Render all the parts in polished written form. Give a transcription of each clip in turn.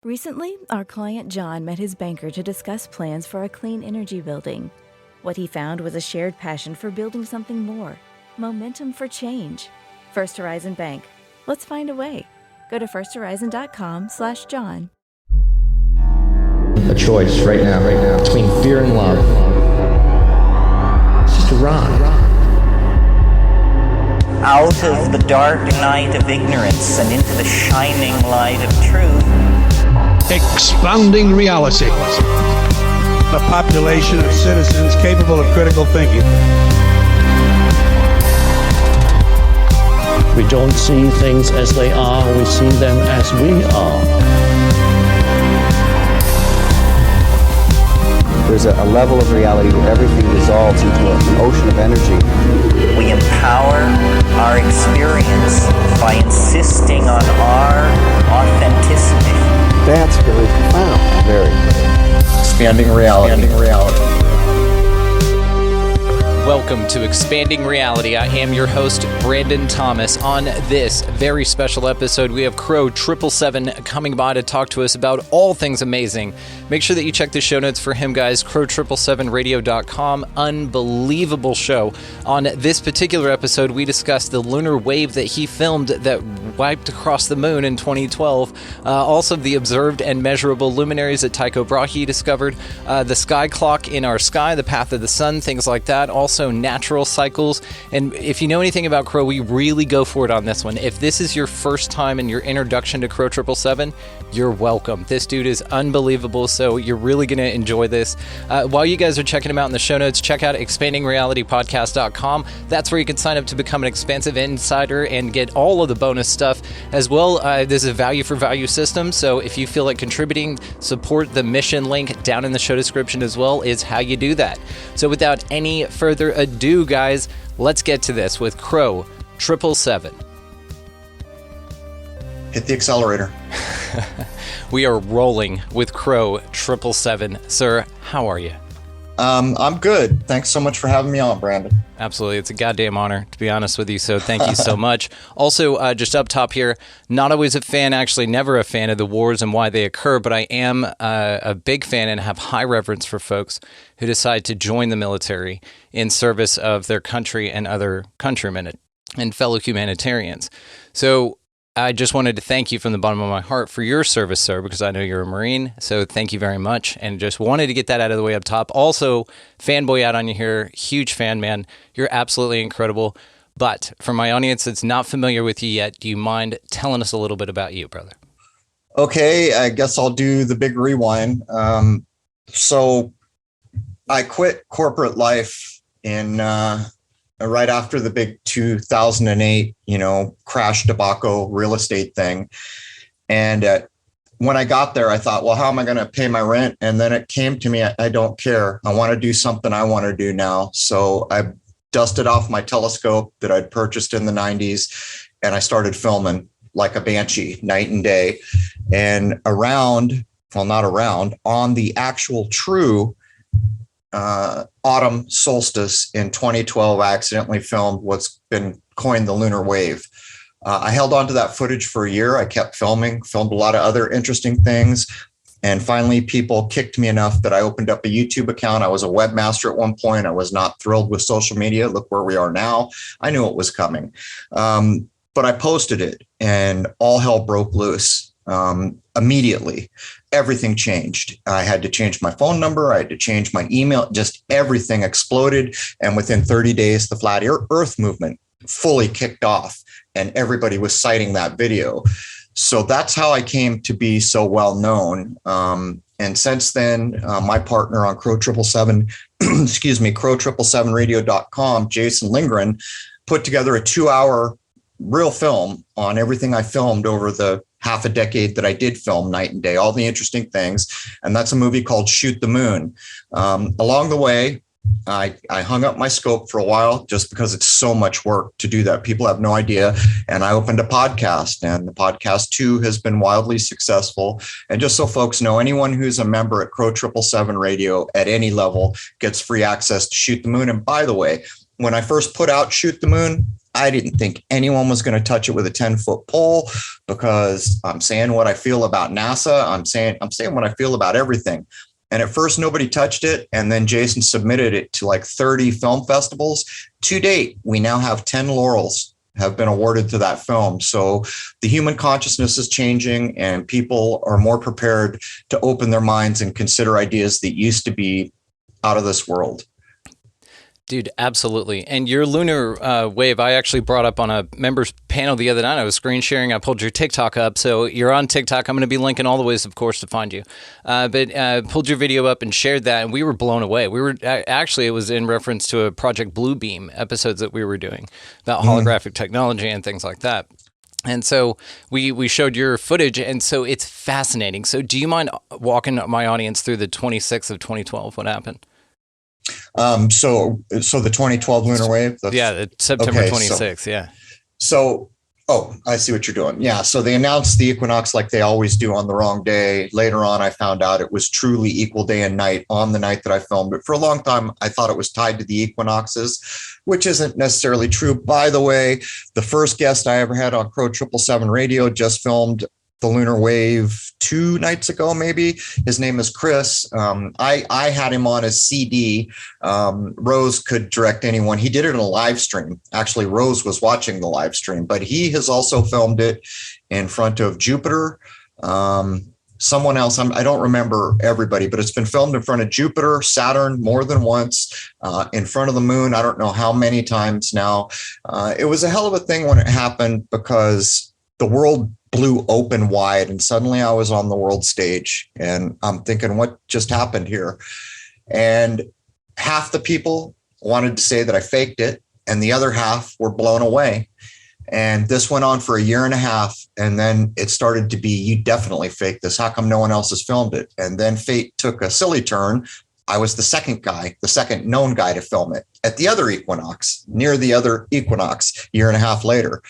Recently, our client John met his banker to discuss plans for a clean energy building. What he found was a shared passion for building something more. Momentum for change. First Horizon Bank. Let's find a way. Go to firsthorizon.com/John. A choice right now between fear and love. It's just a ride. Out of the dark night of ignorance and into the shining light of truth. Expanding reality. A population of citizens capable of critical thinking. We don't see things as they are, we see them as we are. There's a level of reality where everything dissolves into an ocean of energy. We empower our experience by insisting on our authenticity. That's very profound. Very. Expanding reality. Welcome to Expanding Reality. I am your host, Brandon Thomas. On this very special episode, we have Crrow777 coming by to talk to us about all things amazing. Make sure that you check the show notes for him, guys. Crrow777Radio.com. Unbelievable show. On this particular episode, we discussed the lunar wave that he filmed that wiped across the moon in 2012. Also, the observed and measurable luminaries that Tycho Brahe discovered. The sky clock in our sky, the path of the sun, things like that. Also, natural cycles. And if you know anything about Crrow, we really go for it on this one. If this is your first time and your introduction to Crrow777, you're welcome. This dude is unbelievable, so you're really going to enjoy this. While you guys are checking him out in the show notes, check out expandingrealitypodcast.com. That's where you can sign up to become an expansive insider and get all of the bonus stuff as well. This is a value for value system, so if you feel like contributing, support the mission link down in the show description as well is how you do that. So without any further ado, guys, let's get to this with Crrow777. Hit the accelerator. We are rolling with Crrow777. Sir, how are you? I'm good. Thanks so much for having me on, Brandon. Absolutely. It's a goddamn honor, to be honest with you, so thank you so much. Also, just up top here, not always a fan, actually never a fan of the wars and why they occur, but I am a big fan and have high reverence for folks who decide to join the military in service of their country and other countrymen and fellow humanitarians. So I just wanted to thank you from the bottom of my heart for your service, sir, because I know you're a Marine. So thank you very much. And just wanted to get that out of the way up top. Also, fanboy out on you here. Huge fan, man. You're absolutely incredible. But for my audience that's not familiar with you yet, do you mind telling us a little bit about you, brother? Okay, I guess I'll do the big rewind. So I quit corporate life in right after the big 2008, crash debacle real estate thing. And when I got there, I thought, well, how am I going to pay my rent? And then it came to me, I don't care. I want to do something I want to do now. So I dusted off my telescope that I'd purchased in the 90s, and I started filming like a banshee night and day. And on the actual true autumn solstice in 2012, I accidentally filmed what's been coined the Lunar Wave. I held on to that footage for a year. I kept filmed a lot of other interesting things. And finally, people kicked me enough that I opened up a YouTube account. I was a webmaster at one point. I was not thrilled with social media. Look where we are now. I knew it was coming. But I posted it and all hell broke loose. Immediately, everything changed. I had to change my phone number. I had to change my email. Just everything exploded. And within 30 days, the flat earth movement fully kicked off and everybody was citing that video. So that's how I came to be so well known. And since then, my partner on Crrow777, Crrow777Radio.com, Jason Lindgren, put together a 2-hour real film on everything I filmed over the half a decade that I did film night and day, all the interesting things. And that's a movie called Shoot the Moon. Along the way, I hung up my scope for a while just because it's so much work to do that. People have no idea. And I opened a podcast, and the podcast too has been wildly successful. And just so folks know, anyone who's a member at Crrow777 Radio at any level gets free access to Shoot the Moon. And by the way, when I first put out Shoot the Moon, I didn't think anyone was going to touch it with a 10-foot pole, because I'm saying what I feel about NASA. I'm saying what I feel about everything. And at first, nobody touched it. And then Jason submitted it to like 30 film festivals. To date, we now have 10 laurels have been awarded to that film. So the human consciousness is changing, and people are more prepared to open their minds and consider ideas that used to be out of this world. Dude, absolutely. And your Lunar Wave, I actually brought up on a members panel the other night. I was screen sharing. I pulled your TikTok up. So you're on TikTok. I'm going to be linking all the ways, of course, to find you. But pulled your video up and shared that, and we were blown away. We were actually, it was in reference to a Project Bluebeam episodes that we were doing about holographic technology and things like that. And so we showed your footage, and so it's fascinating. So do you mind walking my audience through the 26th of 2012? What happened? So the 2012 Lunar Wave? It's September 26th. Yeah. So, I see what you're doing. Yeah. So they announced the equinox like they always do on the wrong day. Later on, I found out it was truly equal day and night on the night that I filmed it. For a long time, I thought it was tied to the equinoxes, which isn't necessarily true. By the way, the first guest I ever had on Crrow777 Radio just filmed the Lunar Wave 2 nights ago, maybe. His name is Chris. I had him on as CD. Rose could direct anyone. He did it in a live stream. Actually, Rose was watching the live stream, but he has also filmed it in front of Jupiter. Someone else, I don't remember everybody, but it's been filmed in front of Jupiter, Saturn more than once, in front of the moon. I don't know how many times now. It was a hell of a thing when it happened, because the world blew open wide, and suddenly I was on the world stage, and I'm thinking, what just happened here? And half the people wanted to say that I faked it, and the other half were blown away. And this went on for a year and a half, and then it started to be, you definitely faked this. How come no one else has filmed it? And then fate took a silly turn. I was the second known guy to film it at the other equinox, near the other equinox, year and a half later.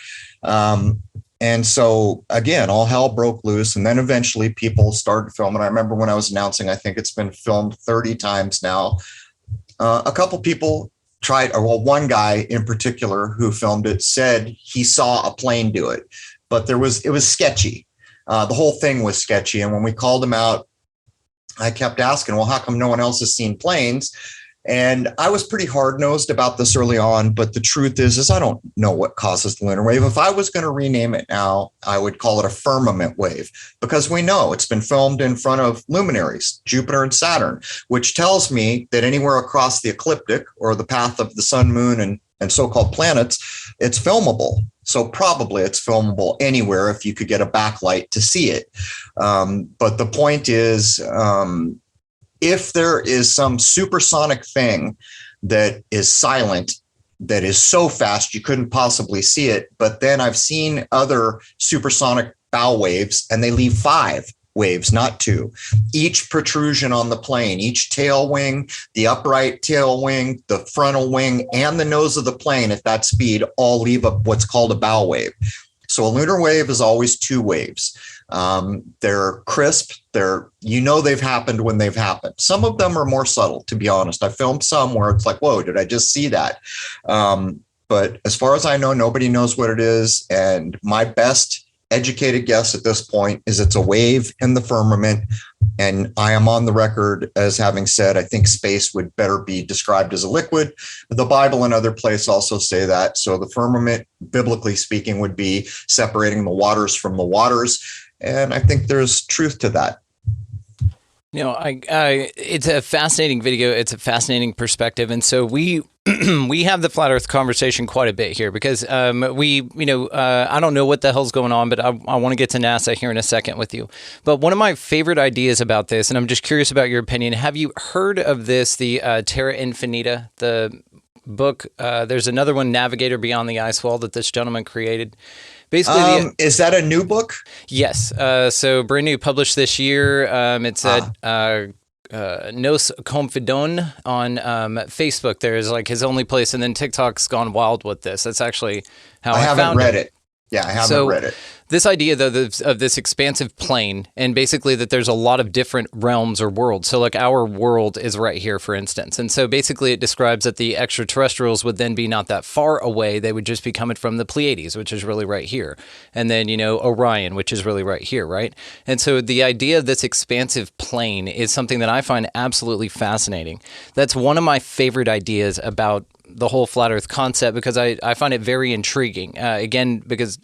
And so, again, all hell broke loose. And then eventually people started filming. I remember when I was announcing, I think it's been filmed 30 times now. A couple people tried, one guy in particular who filmed it said he saw a plane do it. But it was sketchy. The whole thing was sketchy. And when we called him out, I kept asking, well, how come no one else has seen planes? And I was pretty hard-nosed about this early on, but the truth is I don't know what causes the lunar wave. If I was going to rename it now, I would call it a firmament wave, because we know it's been filmed in front of luminaries, Jupiter and Saturn, which tells me that anywhere across the ecliptic, or the path of the sun, moon, and so-called planets, it's filmable. So probably it's filmable anywhere if you could get a backlight to see it. But the point is, if there is some supersonic thing that is silent, that is so fast you couldn't possibly see it, but then I've seen other supersonic bow waves, and they leave 5 waves, not 2. Each protrusion on the plane, each tail wing, the upright tail wing, the frontal wing, and the nose of the plane at that speed all leave what's called a bow wave. So a lunar wave is always 2 waves. They're crisp. They've happened when they've happened. Some of them are more subtle, to be honest. I filmed some where it's like, whoa, did I just see that? But as far as I know, nobody knows what it is. And my best educated guess at this point is it's a wave in the firmament. And I am on the record as having said, I think space would better be described as a liquid. The Bible and other places also say that. So the firmament, biblically speaking, would be separating the waters from the waters. And I think there's truth to that. You know, it's a fascinating video. It's a fascinating perspective. And so we have the flat earth conversation quite a bit here, because I don't know what the hell's going on, but I want to get to NASA here in a second with you. But one of my favorite ideas about this, and I'm just curious about your opinion, have you heard of this, the Terra Infinita, the book? There's another one, Navigator Beyond the Ice Wall, that this gentleman created. Basically, is that a new book? Yes. So brand new, published this year. It's at Nos Confidon on Facebook. There's like his only place, and then TikTok's gone wild with this. That's actually how I haven't found read it. Yeah, I haven't read it. This idea, though, of this expansive plane, and basically that there's a lot of different realms or worlds. So like our world is right here, for instance. And so basically it describes that the extraterrestrials would then be not that far away. They would just be coming from the Pleiades, which is really right here. And then, Orion, which is really right here, right? And so the idea of this expansive plane is something that I find absolutely fascinating. That's one of my favorite ideas about the whole flat earth concept, because I find it very intriguing. Again, because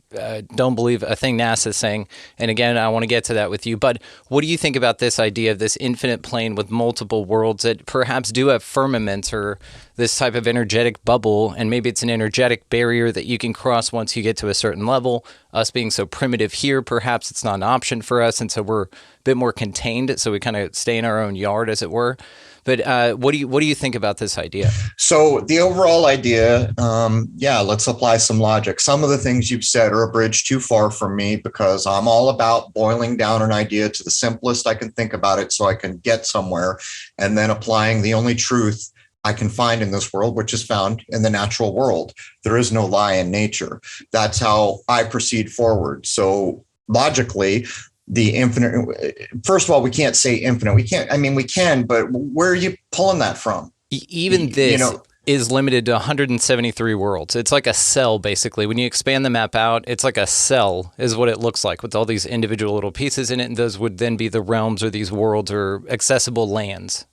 don't believe a thing NASA is saying. And again, I want to get to that with you. But what do you think about this idea of this infinite plane with multiple worlds that perhaps do have firmaments or this type of energetic bubble? And maybe it's an energetic barrier that you can cross once you get to a certain level. Us being so primitive here, perhaps it's not an option for us. And so we're a bit more contained. So we kind of stay in our own yard, as it were. But what do you think about this idea? So the overall idea, let's apply some logic. Some of the things you've said are a bridge too far for me, because I'm all about boiling down an idea to the simplest I can think about it so I can get somewhere, and then applying the only truth I can find in this world, which is found in the natural world. There is no lie in nature. That's how I proceed forward. So logically, the infinite, first of all, we can't say infinite. We can, but where are you pulling that from? Even this is limited to 173 worlds. It's like a cell, basically. When you expand the map out, it's like a cell is what it looks like, with all these individual little pieces in it. And those would then be the realms or these worlds or accessible lands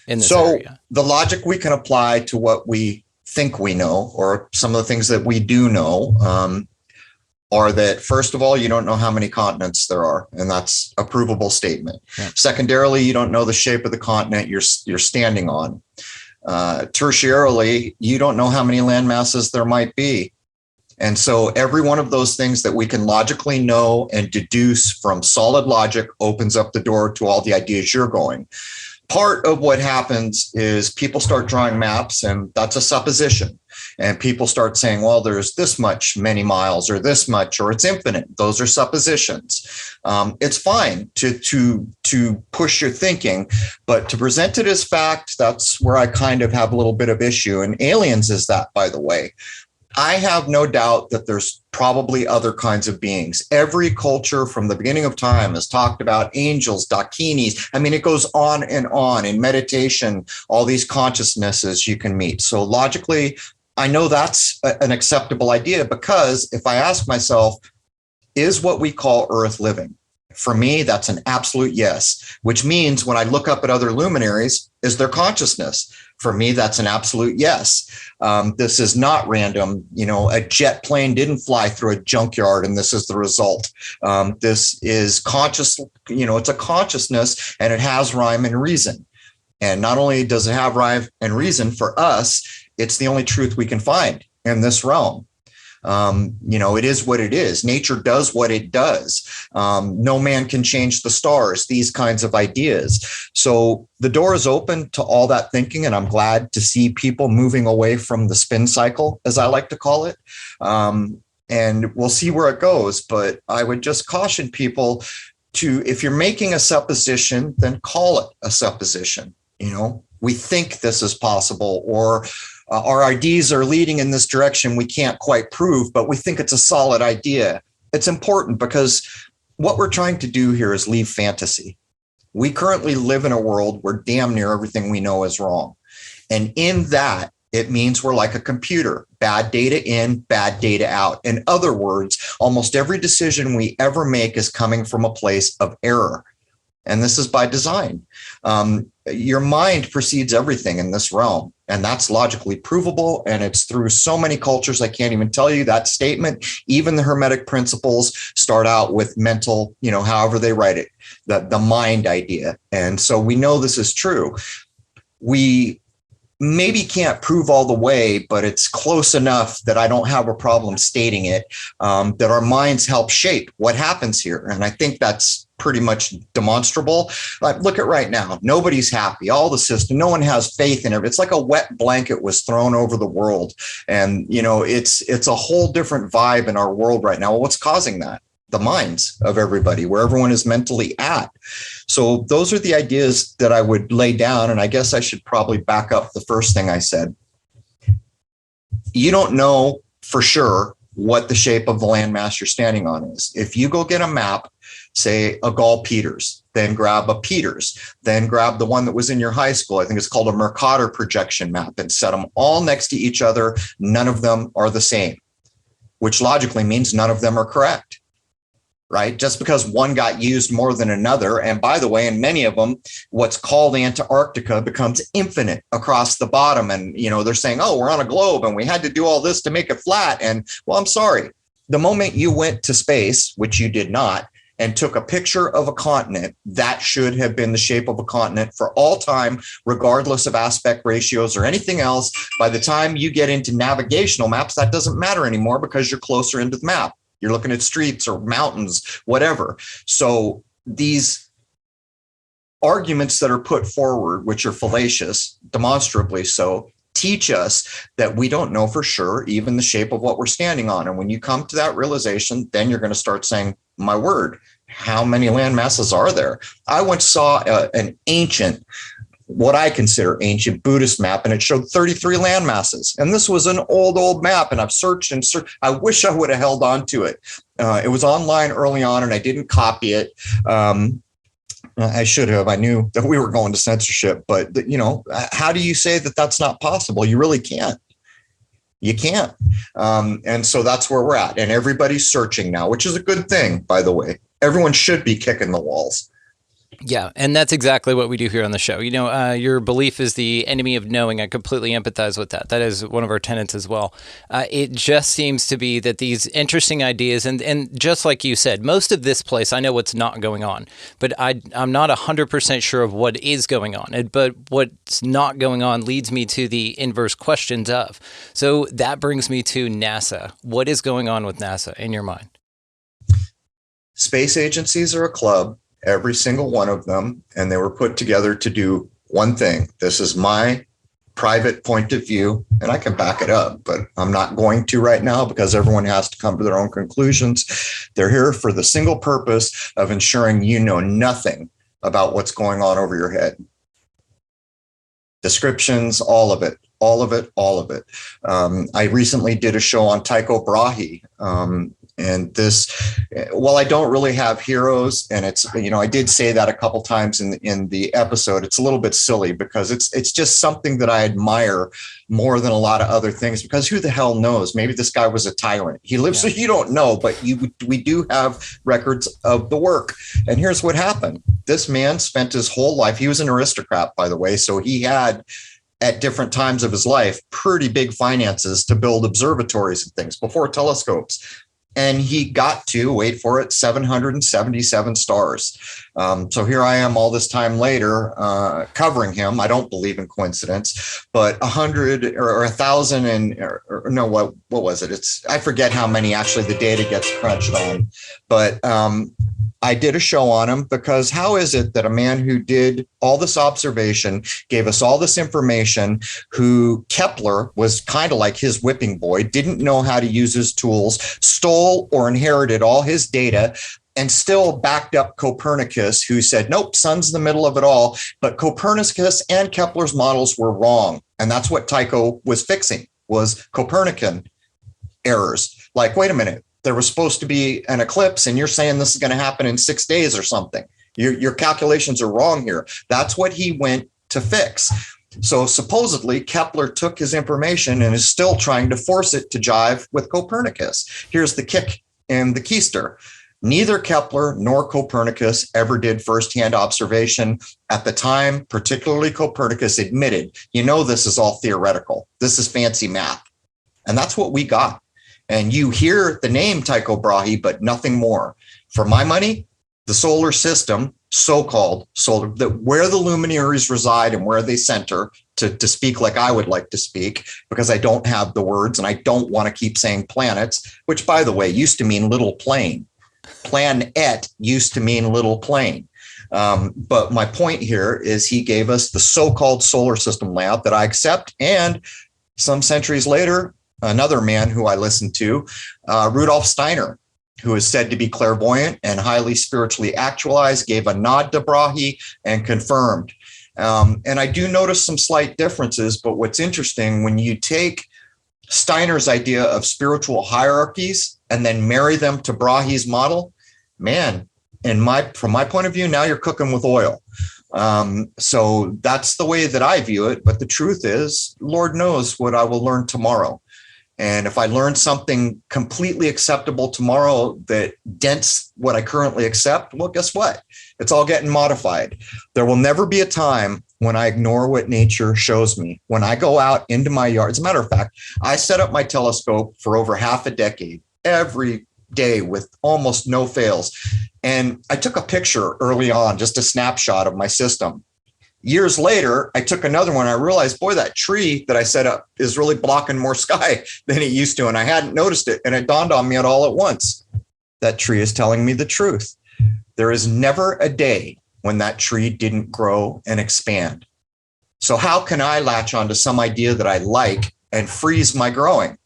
in this area. So the logic we can apply to what we think we know, or some of the things that we do know, are that, first of all, you don't know how many continents there are, and that's a provable statement. Yeah. Secondarily, you don't know the shape of the continent you're standing on. Tertiarily, you don't know how many land masses there might be. And so every one of those things that we can logically know and deduce from solid logic opens up the door to all the ideas you're going. Part of what happens is people start drawing maps, and that's a supposition. And people start saying, well, there's this much many miles, or this much, or it's infinite. Those are suppositions. It's fine to push your thinking, but to present it as fact, that's where I kind of have a little bit of issue. And aliens is that, by the way. I have no doubt that there's probably other kinds of beings. Every culture from the beginning of time has talked about angels, dakinis. I mean, it goes on and on. In meditation, all these consciousnesses you can meet. So logically, I know that's an acceptable idea, because if I ask myself, is what we call Earth living? For me, that's an absolute yes, which means when I look up at other luminaries, is there consciousness? For me, that's an absolute yes. This is not random. A jet plane didn't fly through a junkyard and this is the result. This is conscious, it's a consciousness, and it has rhyme and reason. And not only does it have rhyme and reason for us, it's the only truth we can find in this realm. It is what it is. Nature does what it does. No man can change the stars, these kinds of ideas. So the door is open to all that thinking, and I'm glad to see people moving away from the spin cycle, as I like to call it. And we'll see where it goes. But I would just caution people to, if you're making a supposition, then call it a supposition. We think this is possible, or our ideas are leading in this direction we can't quite prove, but we think it's a solid idea. It's important because what we're trying to do here is leave fantasy. We currently live in a world where damn near everything we know is wrong. And in that, it means we're like a computer, bad data in, bad data out. In other words, almost every decision we ever make is coming from a place of error. And this is by design. Your mind precedes everything in this realm, and that's logically provable. And it's through so many cultures, I can't even tell you that statement. Even the Hermetic principles start out with mental, however they write it, the mind idea. And so we know this is true. We maybe can't prove all the way, but it's close enough that I don't have a problem stating it, that our minds help shape what happens here. And I think that's pretty much demonstrable. Like, look at right now, nobody's happy. All the system, no one has faith in it. It's like a wet blanket was thrown over the world. And, it's a whole different vibe in our world right now. Well, what's causing that? The minds of everybody, where everyone is mentally at. So those are the ideas that I would lay down. And I guess I should probably back up the first thing I said. You don't know for sure what the shape of the landmass you're standing on is. If you go get a map, say a Gall Peters, then grab a Peters, then grab the one that was in your high school, I think it's called a Mercator projection map, and set them all next to each other, none of them are the same, which logically means none of them are correct. Right? Just because one got used more than another. And by the way, in many of them, what's called Antarctica becomes infinite across the bottom. And, they're saying, oh, we're on a globe and we had to do all this to make it flat. And well, I'm sorry. The moment you went to space, which you did not, and took a picture of a continent, that should have been the shape of a continent for all time, regardless of aspect ratios or anything else. By the time you get into navigational maps, that doesn't matter anymore because you're closer into the map. You're looking at streets or mountains, whatever. So these arguments that are put forward, which are fallacious, demonstrably so, teach us that we don't know for sure even the shape of what we're standing on. And when you come to that realization, then you're going to start saying, my word, how many land masses are there? I once saw an ancient, what I consider ancient Buddhist map, and it showed 33 land masses. And this was an old map, and I've searched and searched. I wish I would have held on to it. It was online early on, and I didn't copy it. I should have. I knew that we were going to censorship, but how do you say that that's not possible? You really can't. You can't. And so that's where we're at. And everybody's searching now, which is a good thing, by the way. Everyone should be kicking the walls. Yeah, and that's exactly what we do here on the show. Your belief is the enemy of knowing. I completely empathize with that. That is one of our tenets as well. It just seems to be that these interesting ideas, and just like you said, most of this place, I know what's not going on, but I'm not 100% sure of what is going on. But what's not going on leads me to the inverse questions of. So that brings me to NASA. What is going on with NASA in your mind? Space agencies are a club. Every single one of them, and they were put together to do one thing. This is my private point of view, and I can back it up, but I'm not going to right now because everyone has to come to their own conclusions. They're here for the single purpose of ensuring you know nothing about what's going on over your head. Descriptions, all of it. I recently did a show on Tycho Brahe, and this, well, I don't really have heroes, and it's, I did say that a couple times in the episode. It's a little bit silly because it's just something that I admire more than a lot of other things, because who the hell knows? Maybe this guy was a tyrant. He lives, so you don't know, but we do have records of the work. And here's what happened. This man spent his whole life. He was an aristocrat, by the way. So he had, at different times of his life, pretty big finances to build observatories and things before telescopes. And he got to, wait for it, 777 stars. So here I am all this time later covering him. I don't believe in coincidence, but 100 or 1,000 and no, what was it? I forget how many actually the data gets crunched on. But I did a show on him because how is it that a man who did all this observation, gave us all this information, who Kepler was kind of like his whipping boy, didn't know how to use his tools, stole or inherited all his data, and still backed up Copernicus, who said, nope, sun's the middle of it all. But Copernicus and Kepler's models were wrong. And that's what Tycho was fixing, was Copernican errors. Like, wait a minute. There was supposed to be an eclipse, and you're saying this is going to happen in 6 days or something. Your calculations are wrong here. That's what he went to fix. So supposedly Kepler took his information and is still trying to force it to jive with Copernicus. Here's the kick and the keister. Neither Kepler nor Copernicus ever did firsthand observation. At the time, particularly Copernicus admitted, this is all theoretical. This is fancy math. And that's what we got. And you hear the name Tycho Brahe, but nothing more. For my money, the solar system, so-called solar, where the luminaries reside and where they center, to speak like I would like to speak, because I don't have the words and I don't want to keep saying planets, which, by the way, used to mean little plane. Planet used to mean little plane. But my point here is he gave us the so-called solar system layout that I accept. And some centuries later, another man who I listened to, Rudolf Steiner, who is said to be clairvoyant and highly spiritually actualized, gave a nod to Brahe and confirmed. And I do notice some slight differences, but what's interesting, when you take Steiner's idea of spiritual hierarchies and then marry them to Brahe's model, man, from my point of view, now you're cooking with oil. So that's the way that I view it. But the truth is, Lord knows what I will learn tomorrow. And if I learn something completely acceptable tomorrow that dents what I currently accept, well, guess what? It's all getting modified. There will never be a time when I ignore what nature shows me. When I go out into my yard, as a matter of fact, I set up my telescope for over half a decade, every day with almost no fails. And I took a picture early on, just a snapshot of my system. Years later, I took another one. I realized, boy, that tree that I set up is really blocking more sky than it used to. And I hadn't noticed it. And it dawned on me all at once. That tree is telling me the truth. There is never a day when that tree didn't grow and expand. So how can I latch onto some idea that I like and freeze my growing?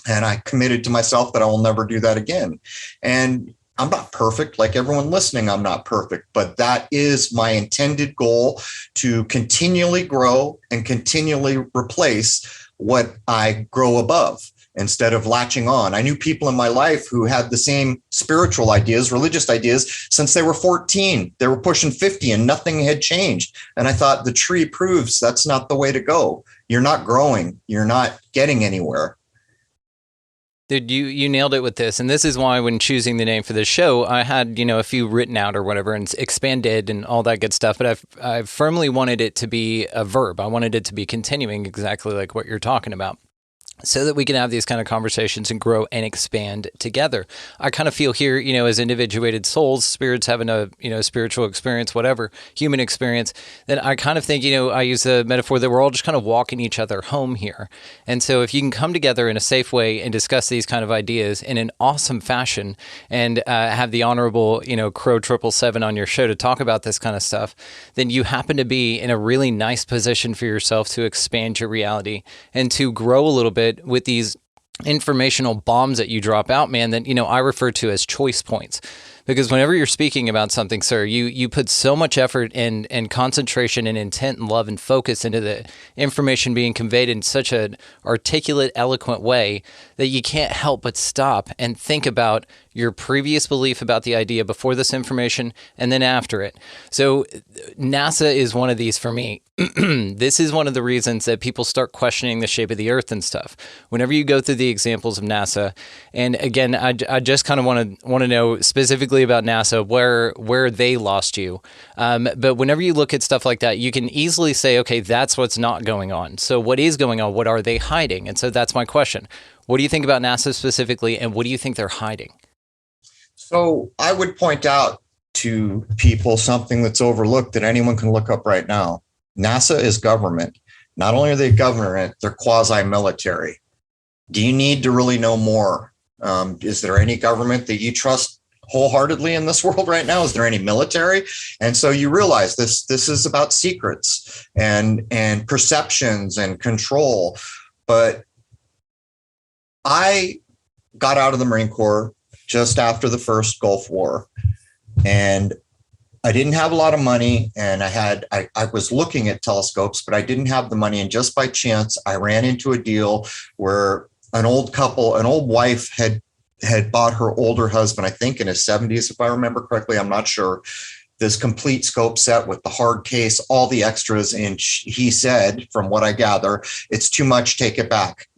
And I committed to myself that I will never do that again. And I'm not perfect, like everyone listening, I'm not perfect, but that is my intended goal, to continually grow and continually replace what I grow above instead of latching on. I knew people in my life who had the same spiritual ideas, religious ideas, since they were 14. They were pushing 50 and nothing had changed. And I thought, the tree proves that's not the way to go. You're not growing. You're not getting anywhere. Dude, you nailed it with this. And this is why when choosing the name for this show, I had, a few written out or whatever and expanded and all that good stuff. But I firmly wanted it to be a verb. I wanted it to be continuing, exactly like what you're talking about, so that we can have these kind of conversations and grow and expand together. I kind of feel here, as individuated souls, spirits having a, spiritual experience, whatever, human experience, that I kind of think, I use the metaphor that we're all just kind of walking each other home here. And so if you can come together in a safe way and discuss these kind of ideas in an awesome fashion and have the honorable, Crrow777 on your show to talk about this kind of stuff, then you happen to be in a really nice position for yourself to expand your reality and to grow a little bit with these informational bombs that you drop out, man, that, I refer to as choice points. Because whenever you're speaking about something, sir, you put so much effort and concentration and intent and love and focus into the information being conveyed in such an articulate, eloquent way that you can't help but stop and think about your previous belief about the idea before this information and then after it. So NASA is one of these for me. This is one of the reasons that people start questioning the shape of the Earth and stuff. Whenever you go through the examples of NASA, and again, I just kind of want to know specifically about NASA where they lost you. But whenever you look at stuff like that, you can easily say, okay, that's what's not going on. So what is going on? What are they hiding? And so that's my question. What do you think about NASA specifically, and what do you think they're hiding? So I would point out to people something that's overlooked that anyone can look up right now. NASA is government. Not only are they government, they're quasi-military. Do you need to really know more? Is there any government that you trust wholeheartedly in this world right now? Is there any military? And so you realize this is about secrets and perceptions and control. But I got out of the Marine Corps just after the first Gulf War, and I didn't have a lot of money, and I was looking at telescopes, but I didn't have the money. And just by chance, I ran into a deal where an old wife had bought her older husband, I think in his 70s, if I remember correctly, I'm not sure, this complete scope set with the hard case, all the extras. And he said, from what I gather, it's too much, take it back.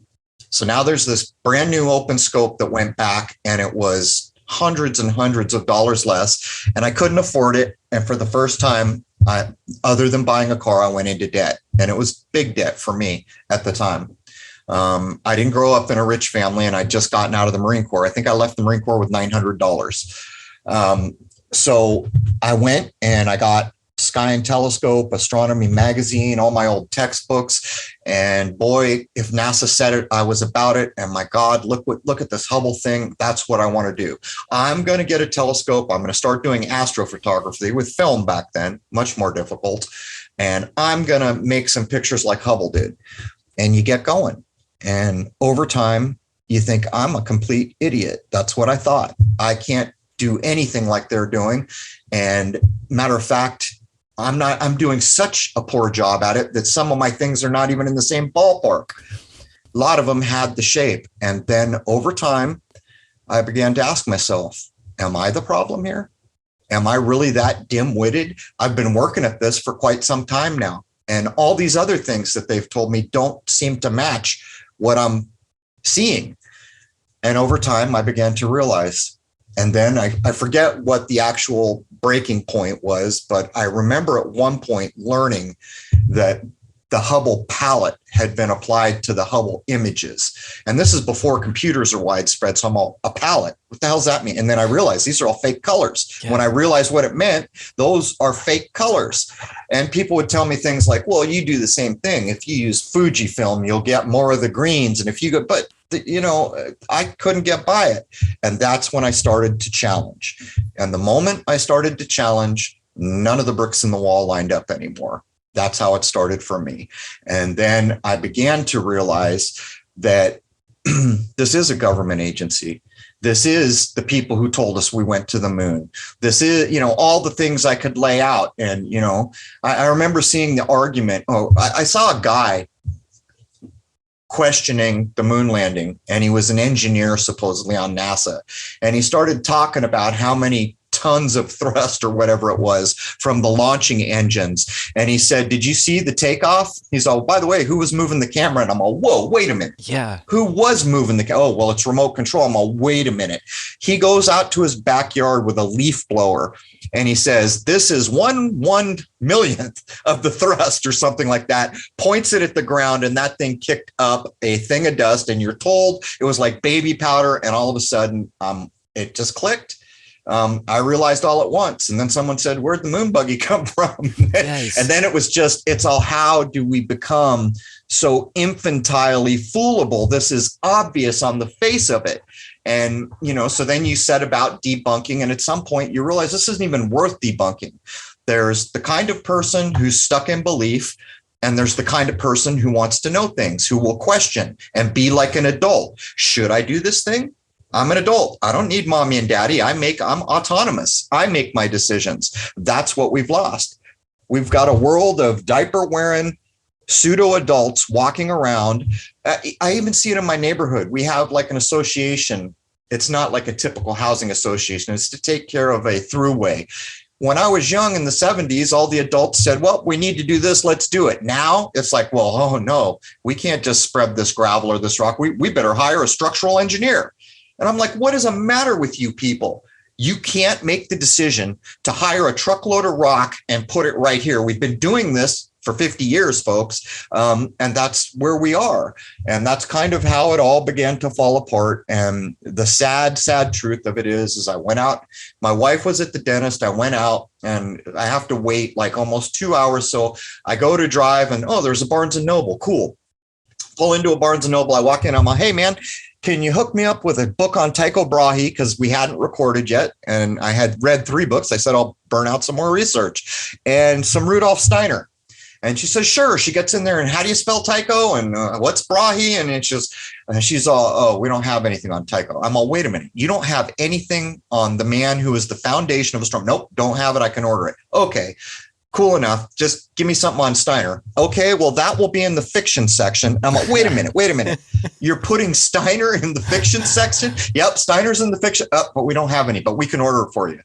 So now there's this brand new open scope that went back, and it was hundreds and hundreds of dollars less, and I couldn't afford it. And for the first time, other than buying a car, I went into debt, and it was big debt for me at the time. I didn't grow up in a rich family, and I'd just gotten out of the Marine Corps. I think I left the Marine Corps with $900. So I went and I got Sky and Telescope, Astronomy Magazine, all my old textbooks. And boy, if NASA said it, I was about it. And my God, look at this Hubble thing. That's what I want to do. I'm going to get a telescope. I'm going to start doing astrophotography with film back then, much more difficult. And I'm going to make some pictures like Hubble did. And you get going. And over time, you think, I'm a complete idiot. That's what I thought. I can't do anything like they're doing. And matter of fact, I'm doing such a poor job at it that some of my things are not even in the same ballpark. lot of them had the shape. And then over time, I began to ask myself, am I the problem here? Am I really that dim-witted? I've been working at this for quite some time now. And all these other things that they've told me don't seem to match what I'm seeing. And over time, I began to realize. And then I forget what the actual breaking point was, but I remember at one point learning that the Hubble palette had been applied to the Hubble images. And this is before computers are widespread. So I'm all, a palette, what the hell does that mean? And then I realized these are all fake colors. Yeah. When I realized what it meant, those are fake colors. And people would tell me things like, well, you do the same thing. If you use Fujifilm, you'll get more of the greens. And if you go, but I couldn't get by it. And that's when I started to challenge. And the moment I started to challenge, none of the bricks in the wall lined up anymore. That's how it started for me. And then I began to realize that this is a government agency. This is the people who told us we went to the moon. This is, all the things I could lay out. And, I remember seeing the argument. I saw a guy questioning the moon landing, and he was an engineer supposedly on NASA. And he started talking about how many tons of thrust or whatever it was from the launching engines. And he said, did you see the takeoff? He's all, by the way, who was moving the camera? And I'm all, whoa, wait a minute. Yeah. Who was moving the camera? Oh, well, it's remote control. I'm all, wait a minute. He goes out to his backyard with a leaf blower and he says, this is 1/1,000,000th of the thrust or something like that, points it at the ground, and that thing kicked up a thing of dust. And you're told it was like baby powder. And all of a sudden, it just clicked. I realized all at once. And then someone said, where'd the moon buggy come from? Nice. And then it was just, it's all, how do we become so infantilely foolable? This is obvious on the face of it. And, so then you set about debunking. And at some point you realize this isn't even worth debunking. There's the kind of person who's stuck in belief. And there's the kind of person who wants to know things, who will question and be like an adult. Should I do this thing? I'm an adult. I don't need mommy and daddy. I'm autonomous. I make my decisions. That's what we've lost. We've got a world of diaper wearing pseudo adults walking around. I even see it in my neighborhood. We have like an association. It's not like a typical housing association. It's to take care of a throughway. When I was young in the 70s, all the adults said, well, we need to do this. Let's do it. Now it's like, well, oh no, we can't just spread this gravel or this rock. We better hire a structural engineer. And I'm like, what is the matter with you people? You can't make the decision to hire a truckload of rock and put it right here. We've been doing this for 50 years, folks. And that's where we are. And that's kind of how it all began to fall apart. And the sad, sad truth of it is I went out. My wife was at the dentist. I went out and I have to wait like almost 2 hours. So I go to drive and, there's a Barnes & Noble. Cool. Pull into a Barnes & Noble. I walk in. I'm like, hey, man, can you hook me up with a book on Tycho Brahe? Because we hadn't recorded yet. And I had read 3 books. I said, I'll burn out some more research and some Rudolf Steiner. And she says, sure. She gets in there. And how do you spell Tycho? And what's Brahe? And it's just, she's all, we don't have anything on Tycho. I'm all, wait a minute. You don't have anything on the man who is the foundation of astronomy? Nope, don't have it. I can order it. Okay. Cool enough. Just give me something on Steiner. Okay, well, that will be in the fiction section. I'm like, wait a minute. You're putting Steiner in the fiction section? Yep, Steiner's in the fiction. But we don't have any, but we can order it for you.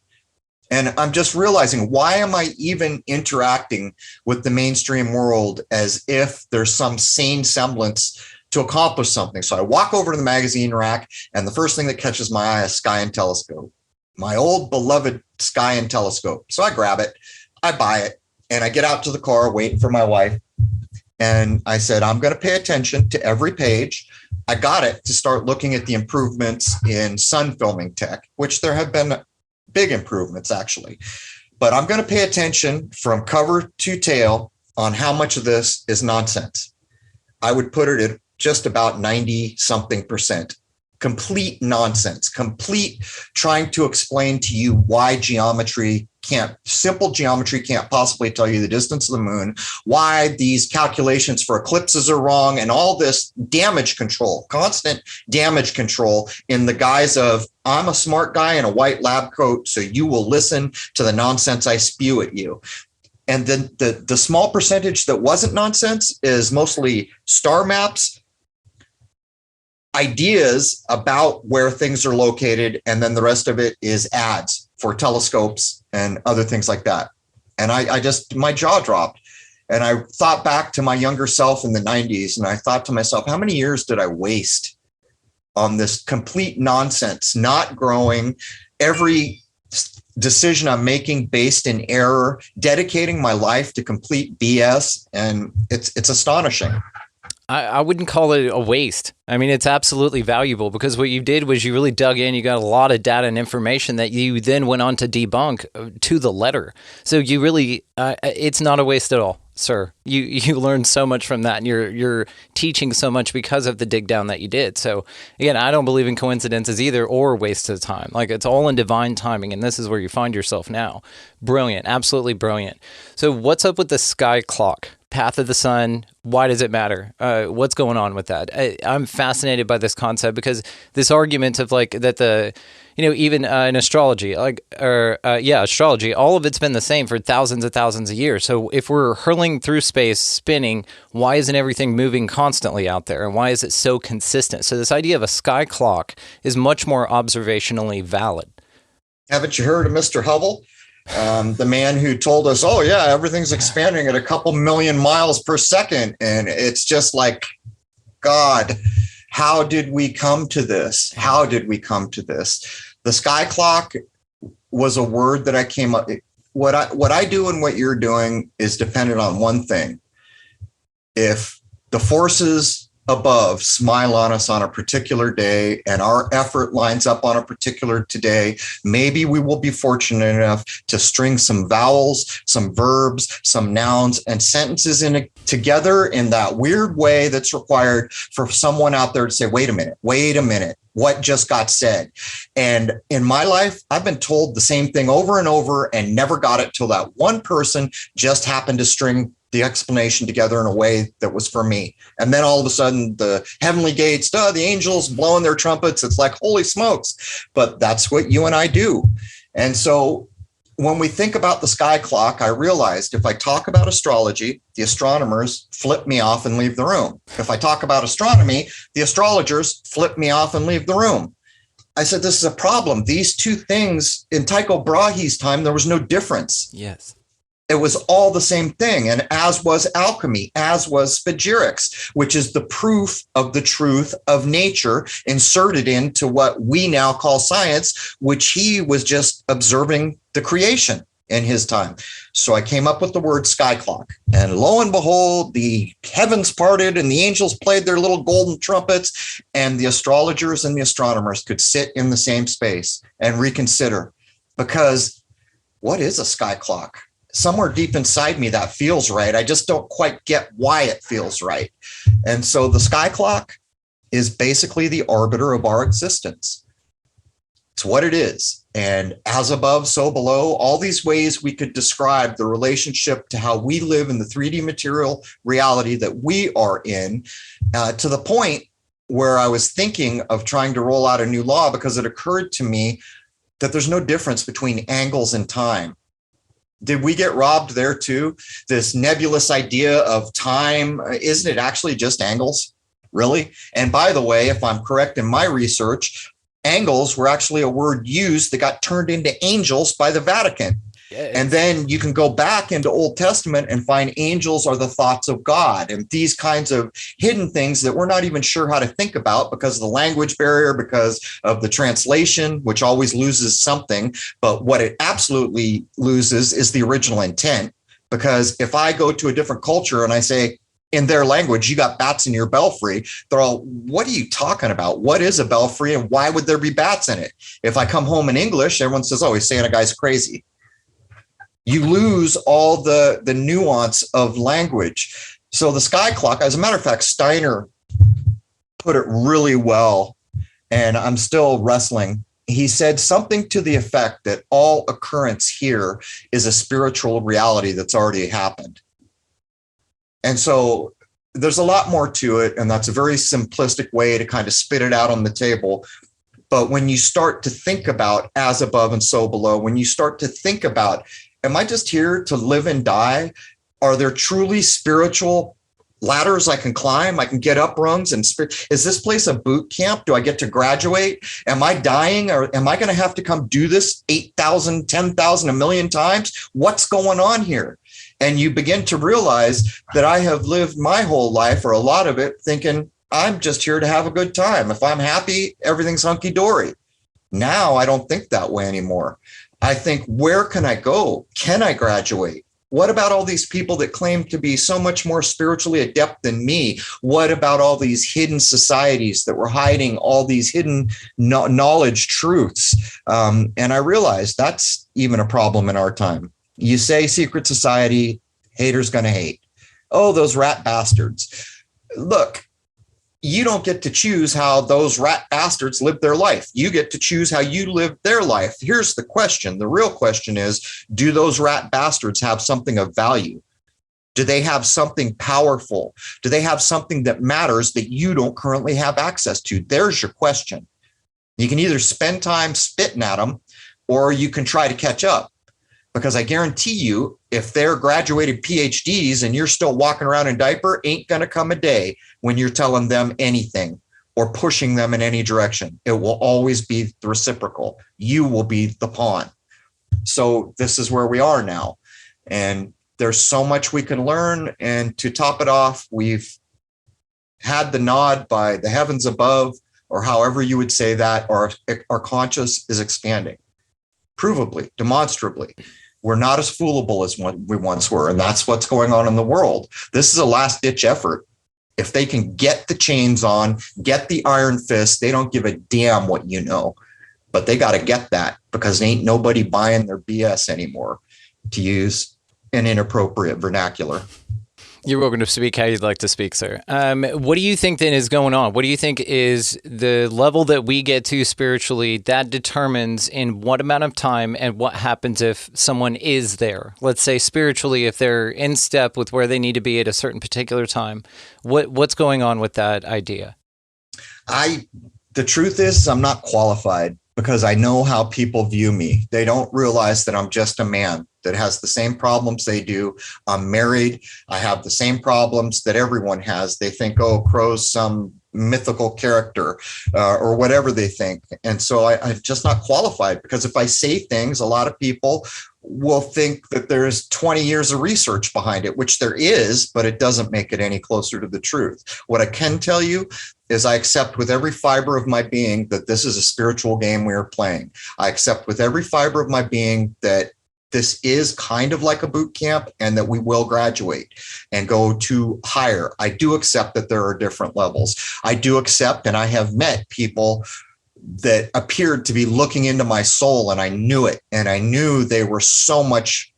And I'm just realizing, why am I even interacting with the mainstream world as if there's some sane semblance to accomplish something? So I walk over to the magazine rack, and the first thing that catches my eye is Sky and Telescope, my old beloved Sky and Telescope. So I grab it, I buy it. And I get out to the car waiting for my wife. And I said, I'm going to pay attention to every page. I got it to start looking at the improvements in sun filming tech, which there have been big improvements, actually. But I'm going to pay attention from cover to tail on how much of this is nonsense. I would put it at just about 90-something%. Complete nonsense, complete trying to explain to you why simple geometry can't possibly tell you the distance of the moon, why these calculations for eclipses are wrong, and all this damage control, constant damage control in the guise of, I'm a smart guy in a white lab coat, so you will listen to the nonsense I spew at you. And then the small percentage that wasn't nonsense is mostly star maps, ideas about where things are located, and then the rest of it is ads for telescopes and other things like that. And I just, my jaw dropped. And I thought back to my younger self in the 90s, and I thought to myself, how many years did I waste on this complete nonsense, not growing, every decision I'm making based in error, dedicating my life to complete BS. And it's astonishing. I wouldn't call it a waste. I mean, it's absolutely valuable, because what you did was you really dug in. You got a lot of data and information that you then went on to debunk to the letter. So you really, it's not a waste at all, sir. You learned so much from that, and you're teaching so much because of the dig down that you did. So again, I don't believe in coincidences either, or waste of time. Like, it's all in divine timing, and this is where you find yourself now. Brilliant, absolutely brilliant. So what's up with the sky clock? Path of the sun, why does it matter? What's going on with that? I'm fascinated by this concept, because this argument of like that the, even in astrology, astrology, all of it's been the same for thousands of years. So if we're hurling through space, spinning, why isn't everything moving constantly out there? And why is it so consistent? So this idea of a sky clock is much more observationally valid. Haven't you heard of Mr. Hubble? The man who told us, oh yeah, everything's expanding at a couple million miles per second. And it's just like, God, how did we come to this? How did we come to this? The sky clock was a word that I came up. What I do and what you're doing is dependent on one thing. If the forces above smile on us on a particular day, and our effort lines up on a particular today, maybe we will be fortunate enough to string some vowels, some verbs, some nouns, and sentences together in that weird way that's required for someone out there to say, wait a minute, what just got said? And in my life, I've been told the same thing over and over and never got it till that one person just happened to string the explanation together in a way that was for me. And then all of a sudden the heavenly gates, the angels blowing their trumpets. It's like, holy smokes. But that's what you and I do. And so when we think about the sky clock, I realized if I talk about astrology, the astronomers flip me off and leave the room. If I talk about astronomy, the astrologers flip me off and leave the room. I said, this is a problem. These two things, in Tycho Brahe's time, there was no difference. Yes. It was all the same thing, and as was alchemy, as was spagyrics, which is the proof of the truth of nature inserted into what we now call science, which he was just observing the creation in his time. So I came up with the word sky clock, and lo and behold, the heavens parted and the angels played their little golden trumpets, and the astrologers and the astronomers could sit in the same space and reconsider. Because what is a sky clock? Somewhere deep inside me that feels right. I just don't quite get why it feels right. And so the sky clock is basically the arbiter of our existence. It's what it is. And as above, so below, all these ways we could describe the relationship to how we live in the 3D material reality that we are in, to the point where I was thinking of trying to roll out a new law, because it occurred to me that there's no difference between angles and time. Did we get robbed there too? This nebulous idea of time, isn't it actually just angles? Really? And by the way, if I'm correct in my research, angles were actually a word used that got turned into angels by the Vatican. Yes. And then you can go back into Old Testament and find angels are the thoughts of God, and these kinds of hidden things that we're not even sure how to think about because of the language barrier, because of the translation, which always loses something. But what it absolutely loses is the original intent. Because if I go to a different culture and I say, in their language, you got bats in your belfry, they're all, what are you talking about? What is a belfry and why would there be bats in it? If I come home in English, everyone says, oh, he's saying a guy's crazy. You lose all the nuance of language. So the sky clock, as a matter of fact, Steiner put it really well, and I'm still wrestling. He said something to the effect that all occurrence here is a spiritual reality that's already happened. And so there's a lot more to it, and that's a very simplistic way to kind of spit it out on the table. But when you start to think about as above and so below, when you start to think about, am I just here to live and die? Are there truly spiritual ladders I can climb. I can get up rungs. And is this place a boot camp? Do I get to graduate? Am I dying, or am I going to have to come do this 8,000, 10,000, a million times? What's going on here? And you begin to realize that I have lived my whole life, or a lot of it, thinking I'm just here to have a good time. If I'm happy, everything's hunky dory. Now I don't think that way anymore. I think, where can I go? Can I graduate? What about all these people that claim to be so much more spiritually adept than me? What about all these hidden societies that were hiding all these hidden knowledge truths? And I realized that's even a problem in our time. You say secret society, haters gonna hate. Oh, those rat bastards. Look, you don't get to choose how those rat bastards live their life. You get to choose how you live their life. Here's the question. The real question is, do those rat bastards have something of value? Do they have something powerful? Do they have something that matters that you don't currently have access to? There's your question. You can either spend time spitting at them, or you can try to catch up. Because I guarantee you, if they're graduated PhDs and you're still walking around in diaper, ain't going to come a day when you're telling them anything or pushing them in any direction. It will always be the reciprocal. You will be the pawn. So this is where we are now. And there's so much we can learn. And to top it off, we've had the nod by the heavens above, or however you would say that, or our conscious is expanding. Provably, demonstrably. We're not as foolable as we once were, and that's what's going on in the world. This is a last-ditch effort. If they can get the chains on, get the iron fist, they don't give a damn what you know, but they got to get that, because ain't nobody buying their BS anymore, to use an inappropriate vernacular. You're welcome to speak how you'd like to speak, sir. What do you think then is going on? What do you think is the level that we get to spiritually that determines in what amount of time and what happens if someone is there? Let's say spiritually, if they're in step with where they need to be at a certain particular time. What's going on with that idea? The truth is, I'm not qualified, because I know how people view me. They don't realize that I'm just a man that has the same problems they do. I'm married. I have the same problems that everyone has. They think, oh, Crrow's some mythical character, or whatever they think. And so I'm just not qualified, because if I say things, a lot of people will think that there's 20 years of research behind it, which there is, but it doesn't make it any closer to the truth. What I can tell you is I accept with every fiber of my being that this is a spiritual game we are playing. I accept with every fiber of my being that this is kind of like a boot camp, and that we will graduate and go to higher. I do accept that there are different levels. I do accept, and I have met people that appeared to be looking into my soul, and I knew it. And I knew they were so much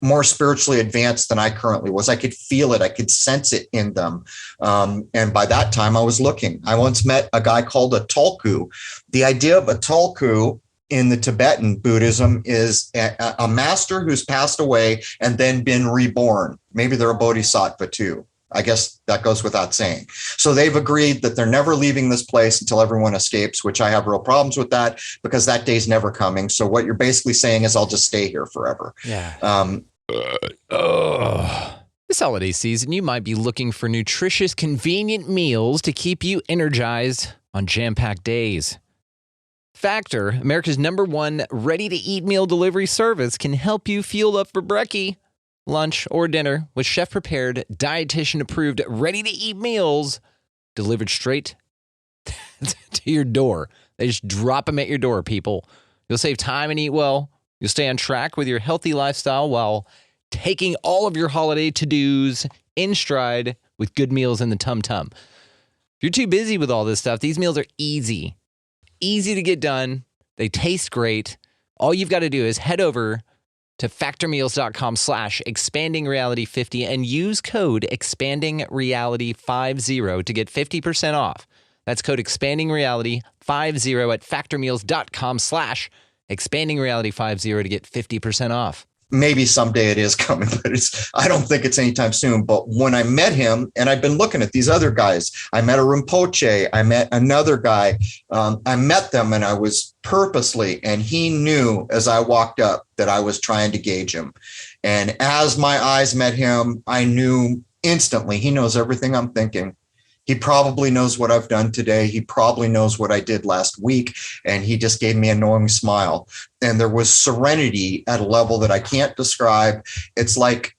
more spiritually advanced than I currently was. I could feel it. I could sense it in them. And by that time I was looking. I once met a guy called a tulku. The idea of a tulku in the Tibetan Buddhism is a master who's passed away and then been reborn. Maybe they're a bodhisattva too. I guess that goes without saying. So they've agreed that they're never leaving this place until everyone escapes, which I have real problems with that, because that day's never coming. So what you're basically saying is I'll just stay here forever. Yeah. This holiday season, you might be looking for nutritious, convenient meals to keep you energized on jam-packed days. Factor, America's #1 ready-to-eat meal delivery service, can help you fuel up for brekkie, lunch, or dinner with chef-prepared, dietitian-approved, ready-to-eat meals delivered straight to your door. They just drop them at your door, people. You'll save time and eat well. You'll stay on track with your healthy lifestyle while taking all of your holiday to-dos in stride with good meals in the tum-tum. If you're too busy with all this stuff, these meals are easy. Easy to get done. They taste great. All you've got to do is head over to factormeals.com/expandingreality50 and use code expandingreality50 to get 50% off. That's code expandingreality50 at factormeals.com/expandingreality50 to get 50% off. Maybe someday it is coming, but I don't think it's anytime soon. But when I met him, and I've been looking at these other guys, I met a Rinpoche, I met another guy. I met them, and I was purposely, and he knew as I walked up that I was trying to gauge him. And as my eyes met him, I knew instantly. He knows everything I'm thinking. He probably knows what I've done today. He probably knows what I did last week. And he just gave me a knowing smile. And there was serenity at a level that I can't describe. It's like,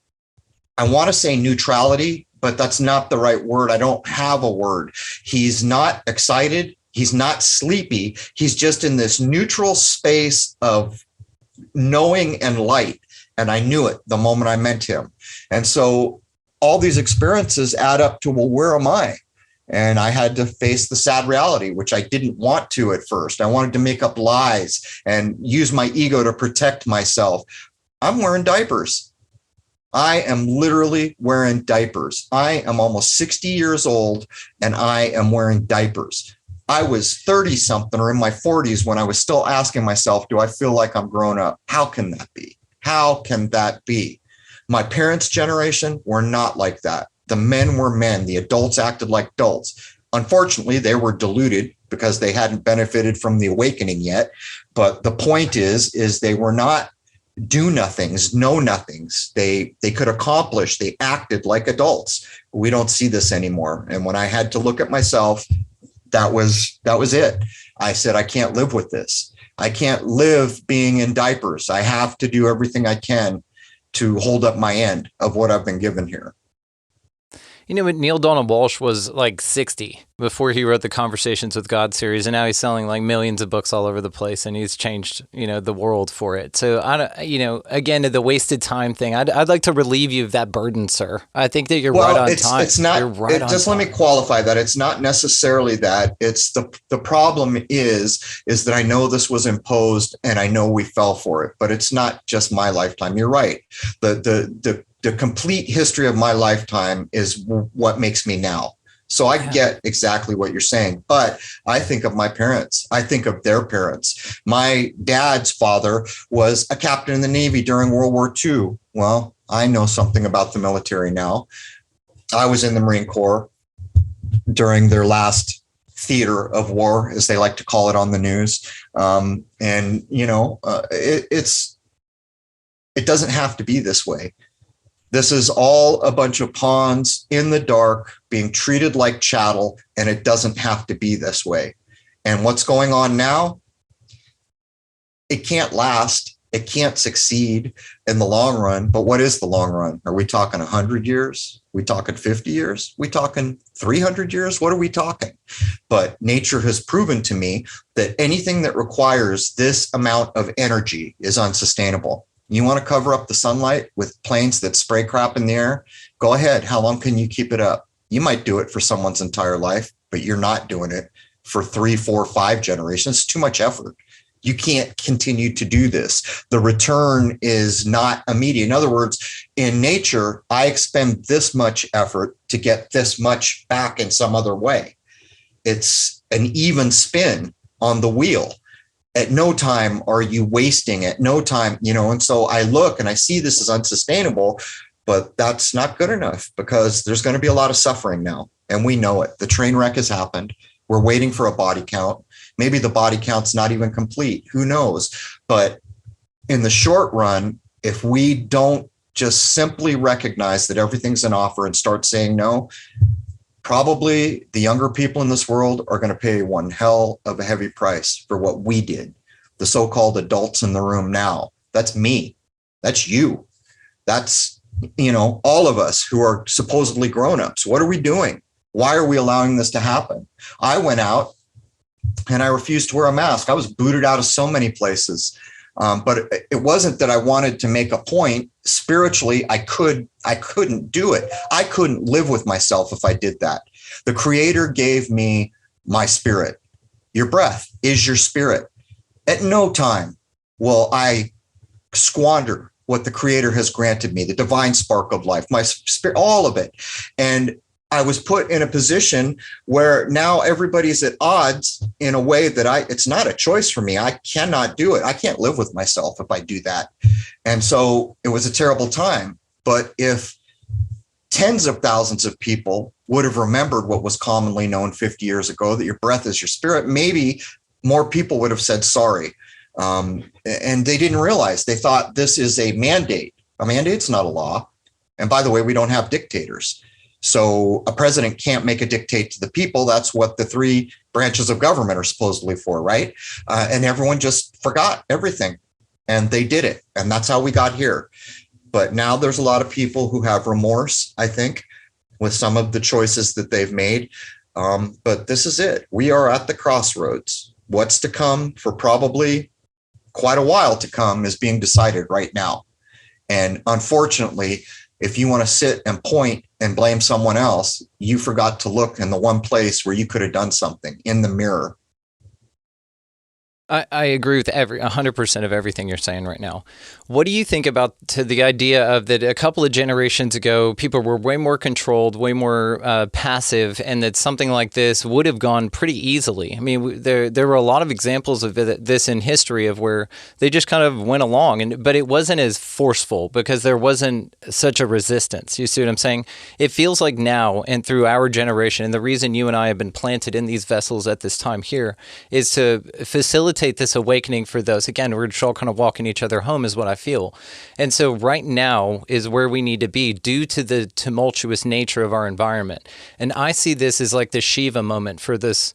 I want to say neutrality, but that's not the right word. I don't have a word. He's not excited. He's not sleepy. He's just in this neutral space of knowing and light. And I knew it the moment I met him. And so all these experiences add up to, well, where am I? And I had to face the sad reality, which I didn't want to at first. I wanted to make up lies and use my ego to protect myself. I'm wearing diapers. I am literally wearing diapers. I am almost 60 years old and I am wearing diapers. I was 30 something or in my 40s when I was still asking myself, do I feel like I'm grown up? How can that be? How can that be? My parents' generation were not like that. The men were men. The adults acted like adults. Unfortunately, they were deluded because they hadn't benefited from the awakening yet. But the point is they were not do-nothings, know-nothings. They could accomplish. They acted like adults. We don't see this anymore. And when I had to look at myself, that was it. I said, I can't live with this. I can't live being in diapers. I have to do everything I can to hold up my end of what I've been given here. You know, Neil Donald Walsh was like 60 before he wrote the Conversations with God series, and now he's selling like millions of books all over the place, and he's changed, the world for it. So, again, the wasted time thing, I'd like to relieve you of that burden, sir. I think that you're right on time. It's not, let me qualify that. It's not necessarily that. It's the problem is that I know this was imposed and I know we fell for it, but it's not just my lifetime. You're right. The complete history of my lifetime is what makes me now. So I get exactly what you're saying, but I think of my parents. I think of their parents. My dad's father was a captain in the Navy during World War II. Well, I know something about the military now. I was in the Marine Corps during their last theater of war, as they like to call it on the news. It doesn't have to be this way. This is all a bunch of pawns in the dark being treated like chattel, and it doesn't have to be this way. And what's going on now, it can't last. It can't succeed in the long run. But what is the long run? Are we talking 100 years? Are we talking 50 years? Are we talking 300 years? What are we talking? But nature has proven to me that anything that requires this amount of energy is unsustainable. You want to cover up the sunlight with planes that spray crap in the air? Go ahead. How long can you keep it up? You might do it for someone's entire life, but you're not doing it for 3, 4, 5 generations. It's too much effort. You can't continue to do this. The return is not immediate. In other words, in nature, I expend this much effort to get this much back in some other way. It's an even spin on the wheel. At no time are you wasting it. No time, and so I look and I see this is unsustainable, but that's not good enough because there's going to be a lot of suffering now. And we know it. The train wreck has happened. We're waiting for a body count. Maybe the body count's not even complete. Who knows? But in the short run, if we don't just simply recognize that everything's an offer and start saying no, probably the younger people in this world are going to pay one hell of a heavy price for what we did. The so-called adults in the room now. That's me. That's you. That's, all of us who are supposedly grown-ups. What are we doing? Why are we allowing this to happen? I went out and I refused to wear a mask. I was booted out of so many places. But it wasn't that I wanted to make a point. Spiritually, I couldn't do it. I couldn't live with myself if I did that. The Creator gave me my spirit. Your breath is your spirit. At no time will I squander what the Creator has granted me, the divine spark of life, my spirit, all of it. And I was put in a position where now everybody's at odds in a way that it's not a choice for me. I cannot do it. I can't live with myself if I do that. And so it was a terrible time. But if tens of thousands of people would have remembered what was commonly known 50 years ago, that your breath is your spirit, maybe more people would have said sorry. And they didn't realize. They thought this is a mandate. A mandate's not a law. And by the way, we don't have dictators. So a president can't make a dictate to the people. That's what the three branches of government are supposedly for, right? And everyone just forgot everything, and they did it. And that's how we got here. But now there's a lot of people who have remorse, I think, with some of the choices that they've made. But this is it. We are at the crossroads. What's to come for probably quite a while to come is being decided right now. And unfortunately, if you want to sit and point and blame someone else, you forgot to look in the one place where you could have done something, in the mirror. I agree with 100% of everything you're saying right now. What do you think about the idea of that a couple of generations ago, people were way more controlled, way more passive, and that something like this would have gone pretty easily? I mean, there were a lot of examples of this in history of where they just kind of went along, but it wasn't as forceful because there wasn't such a resistance. You see what I'm saying? It feels like now and through our generation, and the reason you and I have been planted in these vessels at this time here is to facilitate this awakening for those. Again, we're just all kind of walking each other home is what I feel. And so right now is where we need to be due to the tumultuous nature of our environment. And I see this as like the Shiva moment for this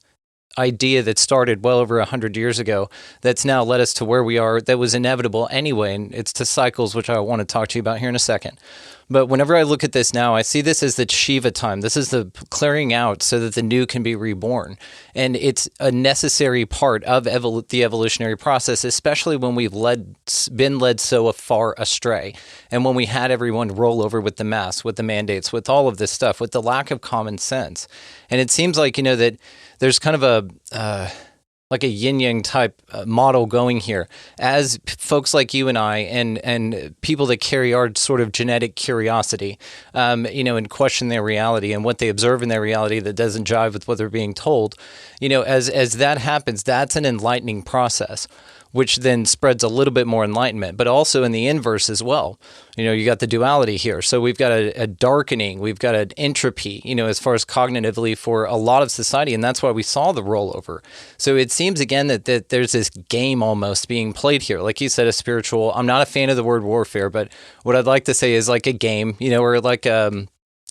idea that started well over 100 years ago that's now led us to where we are, that was inevitable anyway. And it's to cycles, which I want to talk to you about here in a second. But whenever I look at this now, I see this as the Shiva time. This is the clearing out so that the new can be reborn. And it's a necessary part of the evolutionary process, especially when we've been led so far astray. And when we had everyone roll over with the masks, with the mandates, with all of this stuff, with the lack of common sense. And it seems like, that there's kind of like a yin-yang type model going here. As folks like you and I and people that carry our sort of genetic curiosity, and question their reality and what they observe in their reality that doesn't jive with what they're being told, as that happens, that's an enlightening process, which then spreads a little bit more enlightenment, but also in the inverse as well. You got the duality here. So we've got a darkening, we've got an entropy, as far as cognitively for a lot of society. And that's why we saw the rollover. So it seems again that there's this game almost being played here. Like you said, a spiritual, I'm not a fan of the word warfare, but what I'd like to say is like a game, or like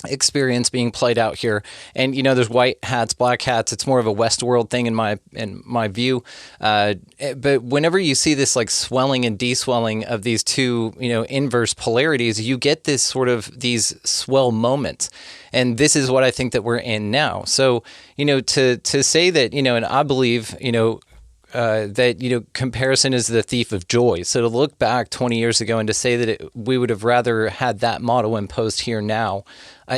experience being played out here. And there's white hats, black hats. It's more of a Westworld thing in my view. But whenever you see this like swelling and deswelling of these two inverse polarities, you get this sort of these swell moments. And this is what I think that we're in now. So to say that and I believe that comparison is the thief of joy. So to look back 20 years ago and to say that we would have rather had that model imposed here now,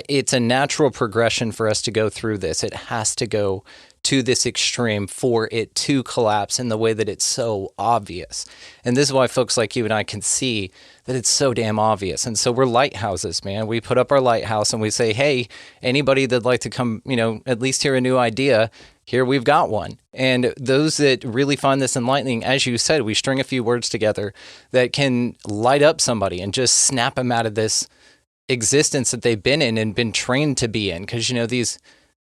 it's a natural progression for us to go through this. It has to go to this extreme for it to collapse in the way that it's so obvious. And this is why folks like you and I can see that it's so damn obvious. And so we're lighthouses, man. We put up our lighthouse and we say, hey, anybody that'd like to come, at least hear a new idea, here we've got one. And those that really find this enlightening, as you said, we string a few words together that can light up somebody and just snap them out of this existence that they've been in and been trained to be in. Because, these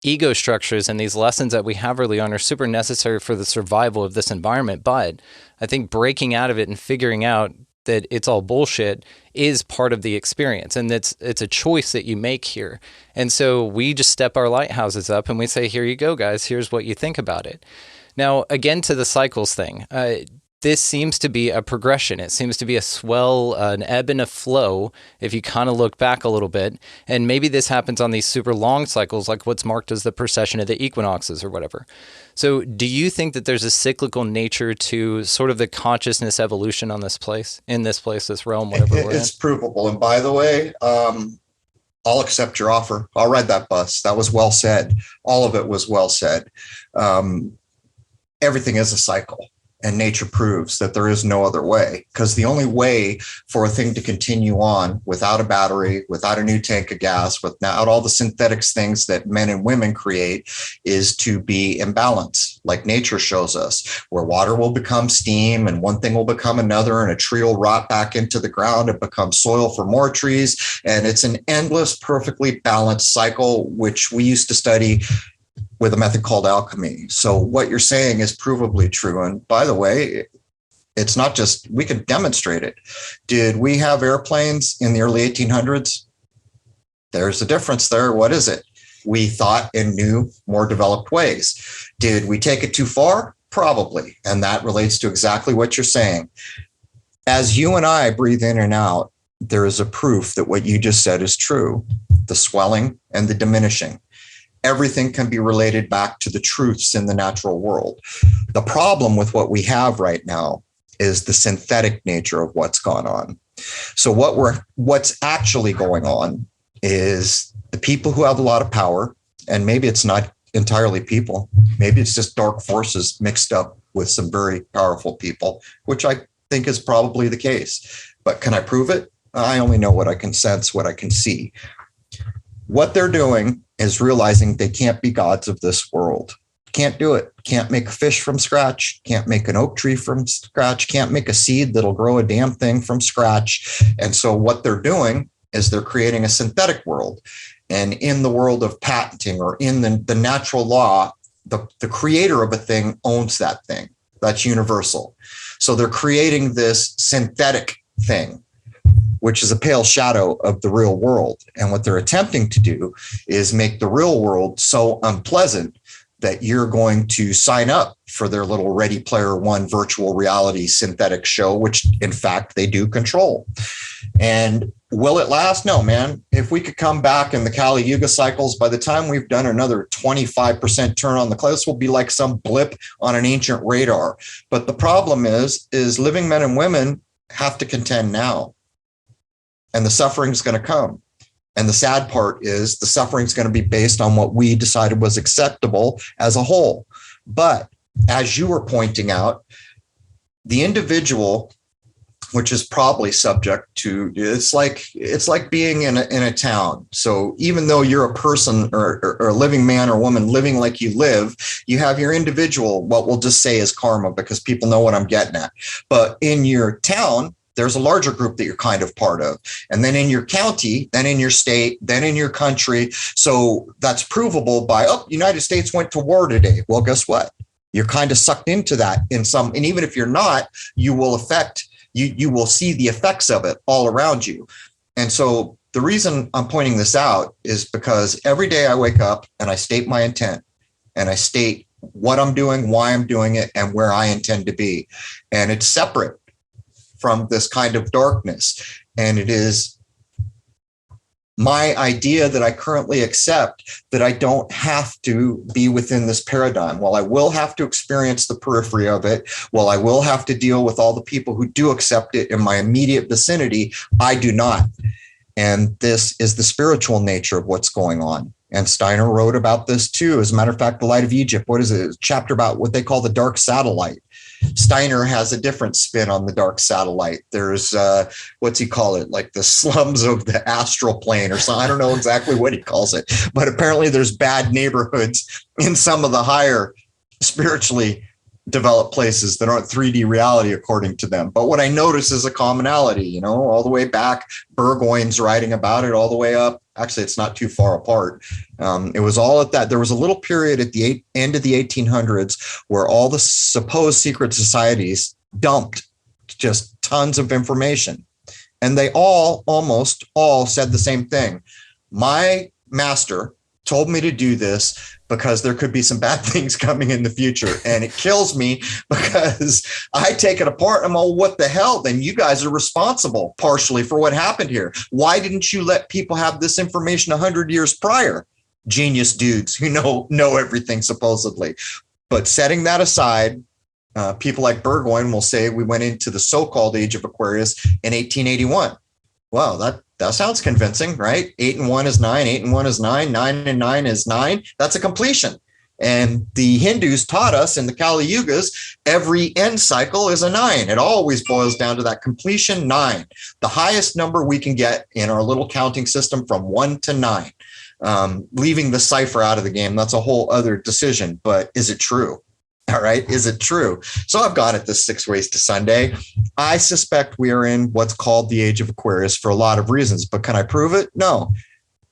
ego structures and these lessons that we have early on are super necessary for the survival of this environment. But I think breaking out of it and figuring out that it's all bullshit is part of the experience. And it's a choice that you make here. And so we just step our lighthouses up and we say, here you go, guys. Here's what you think about it. Now, again, to the cycles thing, this seems to be a progression. It seems to be a swell, an ebb and a flow, if you kind of look back a little bit. And maybe this happens on these super long cycles, like what's marked as the precession of the equinoxes or whatever. So do you think that there's a cyclical nature to sort of the consciousness evolution on this realm, whatever we're in? It's provable. And by the way, I'll accept your offer. I'll ride that bus. That was well said. All of it was well said. Everything is a cycle. And nature proves that there is no other way, because the only way for a thing to continue on without a battery, without a new tank of gas, without all the synthetic things that men and women create, is to be in balance, like nature shows us, where water will become steam and one thing will become another, and a tree will rot back into the ground and become soil for more trees. And it's an endless, perfectly balanced cycle, which we used to study with a method called alchemy. So what you're saying is provably true. And by the way, it's not just, we can demonstrate it. Did we have airplanes in the early 1800s? There's a difference there. What is it? We thought in new, more developed ways. Did we take it too far? Probably. And that relates to exactly what you're saying. As you and I breathe in and out, there is a proof that what you just said is true. The swelling and the diminishing. Everything can be related back to the truths in the natural world. The problem with what we have right now is the synthetic nature of what's gone on. So what's actually going on is the people who have a lot of power, and maybe it's not entirely people, maybe it's just dark forces mixed up with some very powerful people, which I think is probably the case. But can I prove it? I only know what I can sense, what I can see. What they're doing is realizing they can't be gods of this world. Can't do it. Can't make a fish from scratch. Can't make an oak tree from scratch. Can't make a seed that'll grow a damn thing from scratch. And so what they're doing is they're creating a synthetic world. And in the world of patenting or in the natural law, the creator of a thing owns that thing. That's universal. So they're creating this synthetic thing, which is a pale shadow of the real world. And what they're attempting to do is make the real world so unpleasant that you're going to sign up for their little Ready Player One virtual reality synthetic show, which in fact they do control. And will it last? No, man. If we could come back in the Kali Yuga cycles, by the time we've done another 25% turn on the clock, this will be like some blip on an ancient radar. But the problem is living men and women have to contend now. And the suffering is going to come. And the sad part is the suffering is going to be based on what we decided was acceptable as a whole. But as you were pointing out, the individual, which is probably subject to, it's like being in a town. So even though you're a person or a living man or woman living like you live, you have your individual, what we'll just say is karma, because people know what I'm getting at. But in your town, there's a larger group that you're kind of part of. And then in your county, then in your state, then in your country. So that's provable by, United States went to war today. Well, guess what? You're kind of sucked into that in some, and even if you're not, you will see the effects of it all around you. And so the reason I'm pointing this out is because every day I wake up and I state my intent and I state what I'm doing, why I'm doing it, and where I intend to be. And it's separate from this kind of darkness. And it is my idea that I currently accept that I don't have to be within this paradigm. While I will have to experience the periphery of it, while I will have to deal with all the people who do accept it in my immediate vicinity, I do not. And this is the spiritual nature of what's going on. And Steiner wrote about this too. As a matter of fact, The Light of Egypt, what is it? A chapter about what they call the dark satellite. Steiner has a different spin on the dark satellite. There's, what's he call it? Like the slums of the astral plane or something. I don't know exactly what he calls it, but apparently there's bad neighborhoods in some of the higher spiritually developed places that aren't 3D reality according to them. But what I notice is a commonality, all the way back, Burgoyne's writing about it all the way up. Actually, it's not too far apart. It was all at that. There was a little period at the end of the 1800s where all the supposed secret societies dumped just tons of information. And they almost all said the same thing. My master told me to do this because there could be some bad things coming in the future. And it kills me because I take it apart and I'm all, what the hell? Then you guys are responsible partially for what happened here. Why didn't you let people have this information 100 years prior? Genius dudes who know everything supposedly. But setting that aside, people like Burgoyne will say we went into the so-called age of Aquarius in 1881. Wow, that sounds convincing, right? 8 and 1 is 9, 8 and 1 is 9, 9 and 9 is 9. That's a completion. And the Hindus taught us in the Kali Yugas, every end cycle is a 9. It always boils down to that completion 9, the highest number we can get in our little counting system from 1 to 9. Leaving the cipher out of the game, that's a whole other decision. But is it true? All right. Is it true? So I've gone at this 6 ways to Sunday. I suspect we are in what's called the age of Aquarius for a lot of reasons, but can I prove it? No.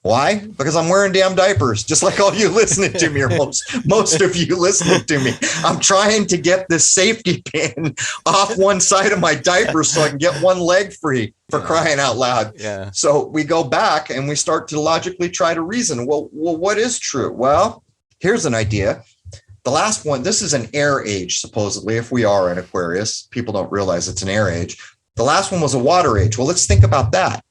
Why? Because I'm wearing damn diapers, just like all you listening to me, or most of you listening to me. I'm trying to get this safety pin off one side of my diaper so I can get one leg free, for crying out loud. Yeah. So we go back and we start to logically try to reason. Well, what is true? Well, here's an idea. The last one, this is an air age, supposedly, if we are in Aquarius. People don't realize it's an air age. The last one was a water age. Well, let's think about that.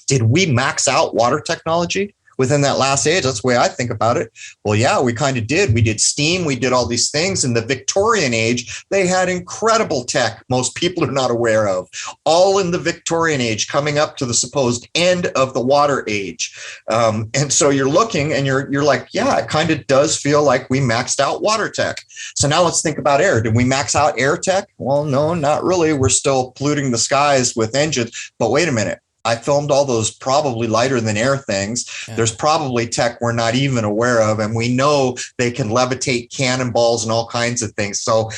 Did we max out water technology within that last age? That's the way I think about it. Well, yeah, we kind of did. We did steam. We did all these things. In the Victorian age, they had incredible tech most people are not aware of, all in the Victorian age, coming up to the supposed end of the water age. And so you're looking and you're like, yeah, it kind of does feel like we maxed out water tech. So now let's think about air. Did we max out air tech? Well, no, not really. We're still polluting the skies with engines. But wait a minute. I filmed all those probably lighter than air things. Yeah. There's probably tech we're not even aware of. And we know they can levitate cannonballs and all kinds of things. So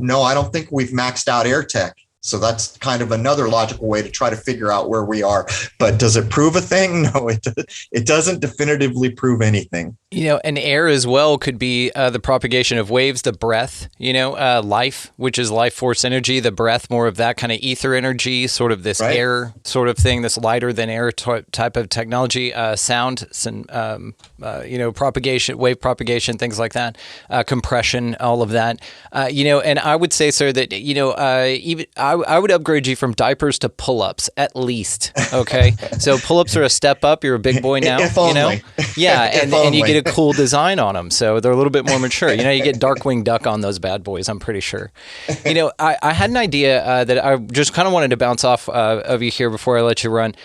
no, I don't think we've maxed out air tech. So that's kind of another logical way to try to figure out where we are. But does it prove a thing? No, it doesn't definitively prove anything. And air as well could be the propagation of waves, the breath, life, which is life force energy, the breath, more of that kind of ether energy, sort of this air sort of thing, this lighter than air type of technology, sound, propagation, wave propagation, things like that, compression, all of that, and I would say, sir, that, even I would upgrade you from diapers to pull-ups at least. Okay. So pull-ups are a step up. You're a big boy now, if only. Yeah. And you get a cool design on them. So they're a little bit more mature. You get Darkwing Duck on those bad boys, I'm pretty sure. I had an idea that I just kind of wanted to bounce off of you here before I let you run.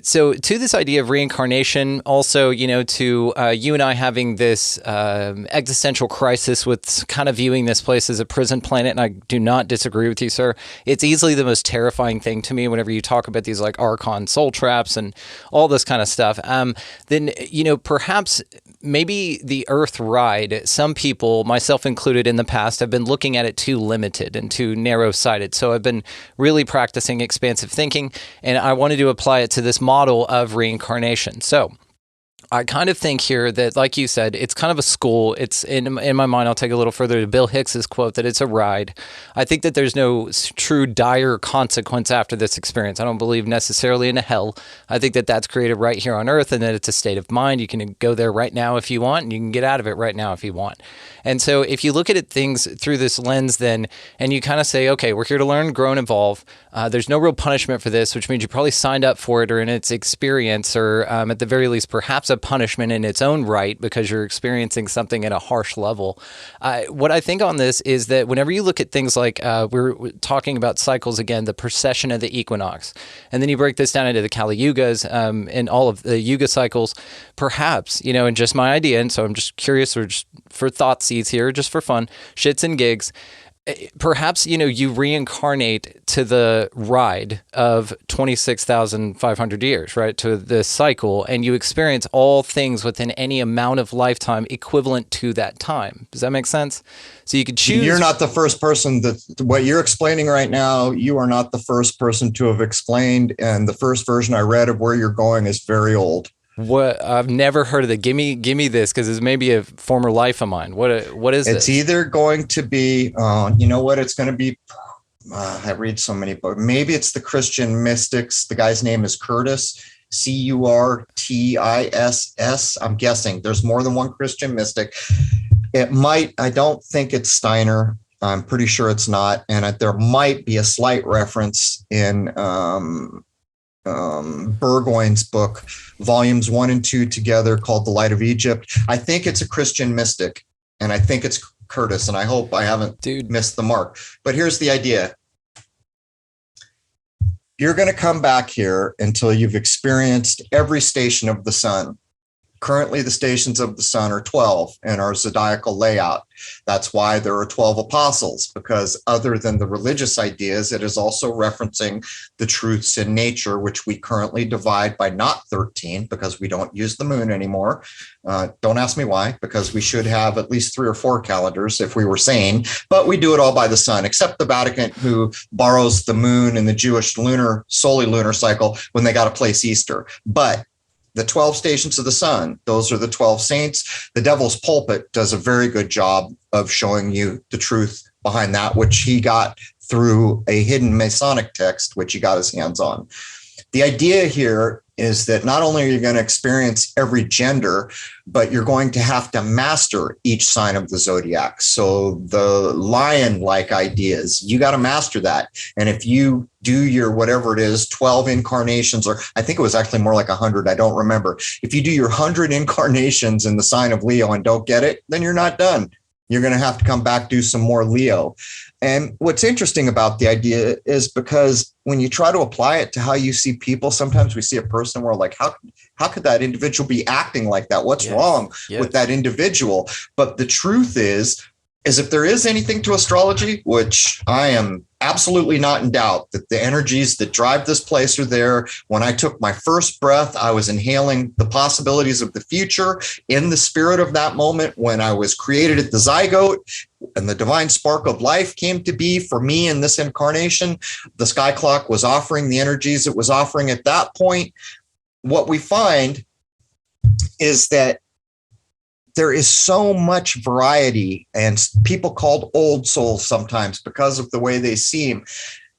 So to this idea of reincarnation, also, to you and I having this existential crisis with kind of viewing this place as a prison planet, and I do not disagree with you, sir. It's easily the most terrifying thing to me whenever you talk about these like Archon soul traps and all this kind of stuff. Then, perhaps maybe the Earth ride, some people, myself included in the past, have been looking at it too limited and too narrow-sighted. So I've been really practicing expansive thinking, and I wanted to apply it to this model of reincarnation. So I kind of think here that, like you said, it's kind of a school. It's in my mind, I'll take a little further to Bill Hicks's quote that it's a ride. I think that there's no true dire consequence after this experience. I don't believe necessarily in a hell. I think that that's created right here on Earth, and that it's a state of mind. You can go there right now if you want, and you can get out of it right now if you want. And so if you look at things through this lens then, and you kind of say, okay, we're here to learn, grow, and evolve. There's no real punishment for this, which means you probably signed up for it or in its experience, or at the very least, perhaps a punishment in its own right because you're experiencing something at a harsh level. What I think on this is that whenever you look at things like, we're talking about cycles again, the precession of the equinox, and then you break this down into the Kali Yugas and all of the Yuga cycles, perhaps, and just my idea, and so I'm just curious, or just for thought seeds here, just for fun, shits and gigs, perhaps, you reincarnate to the ride of 26,500 years, right? To this cycle, and you experience all things within any amount of lifetime equivalent to that time. Does that make sense? So you could choose. You're not the first person what you're explaining right now, you are not the first person to have explained. And the first version I read of where you're going is very old. What? I've never heard of that. Give me this, because it's maybe a former life of mine. What is it? It's either going to be, it's going to be, I read so many books. Maybe it's the Christian mystics. The guy's name is Curtis, Curtiss. I'm guessing there's more than one Christian mystic. It might, I don't think it's Steiner. I'm pretty sure it's not. And there might be a slight reference in, Burgoyne's book, volumes 1 and 2 together, called The Light of Egypt. I think it's a Christian mystic, and I think it's Curtis, and I hope I haven't missed the mark. But here's the idea. You're going to come back here until you've experienced every station of the sun. Currently, the stations of the sun are 12 in our zodiacal layout. That's why there are 12 apostles, because other than the religious ideas, it is also referencing the truths in nature, which we currently divide by not 13, because we don't use the moon anymore. Don't ask me why, because we should have at least 3 or 4 calendars if we were sane, but we do it all by the sun, except the Vatican, who borrows the moon in the Jewish solely lunar cycle when they got to place Easter. But the 12 stations of the sun. Those are the 12 saints. The Devil's Pulpit does a very good job of showing you the truth behind that, which he got through a hidden Masonic text, which he got his hands on. The idea here is that not only are you going to experience every gender, but you're going to have to master each sign of the zodiac. So the lion-like ideas, you got to master that. And if you do your whatever it is, 12 incarnations, or I think it was actually more like 100, I don't remember. If you do your 100 incarnations in the sign of Leo and don't get it, then you're not done. You're going to have to come back, do some more Leo. And what's interesting about the idea is because when you try to apply it to how you see people, sometimes we see a person and we're like, how could that individual be acting like that? What's wrong with that individual? But the truth is if there is anything to astrology, which I am absolutely not in doubt that the energies that drive this place are there. When I took my first breath, I was inhaling the possibilities of the future in the spirit of that moment when I was created at the zygote and the divine spark of life came to be for me in this incarnation. The sky clock was offering the energies it was offering at that point. What we find is that there is so much variety, and people called old souls sometimes because of the way they seem.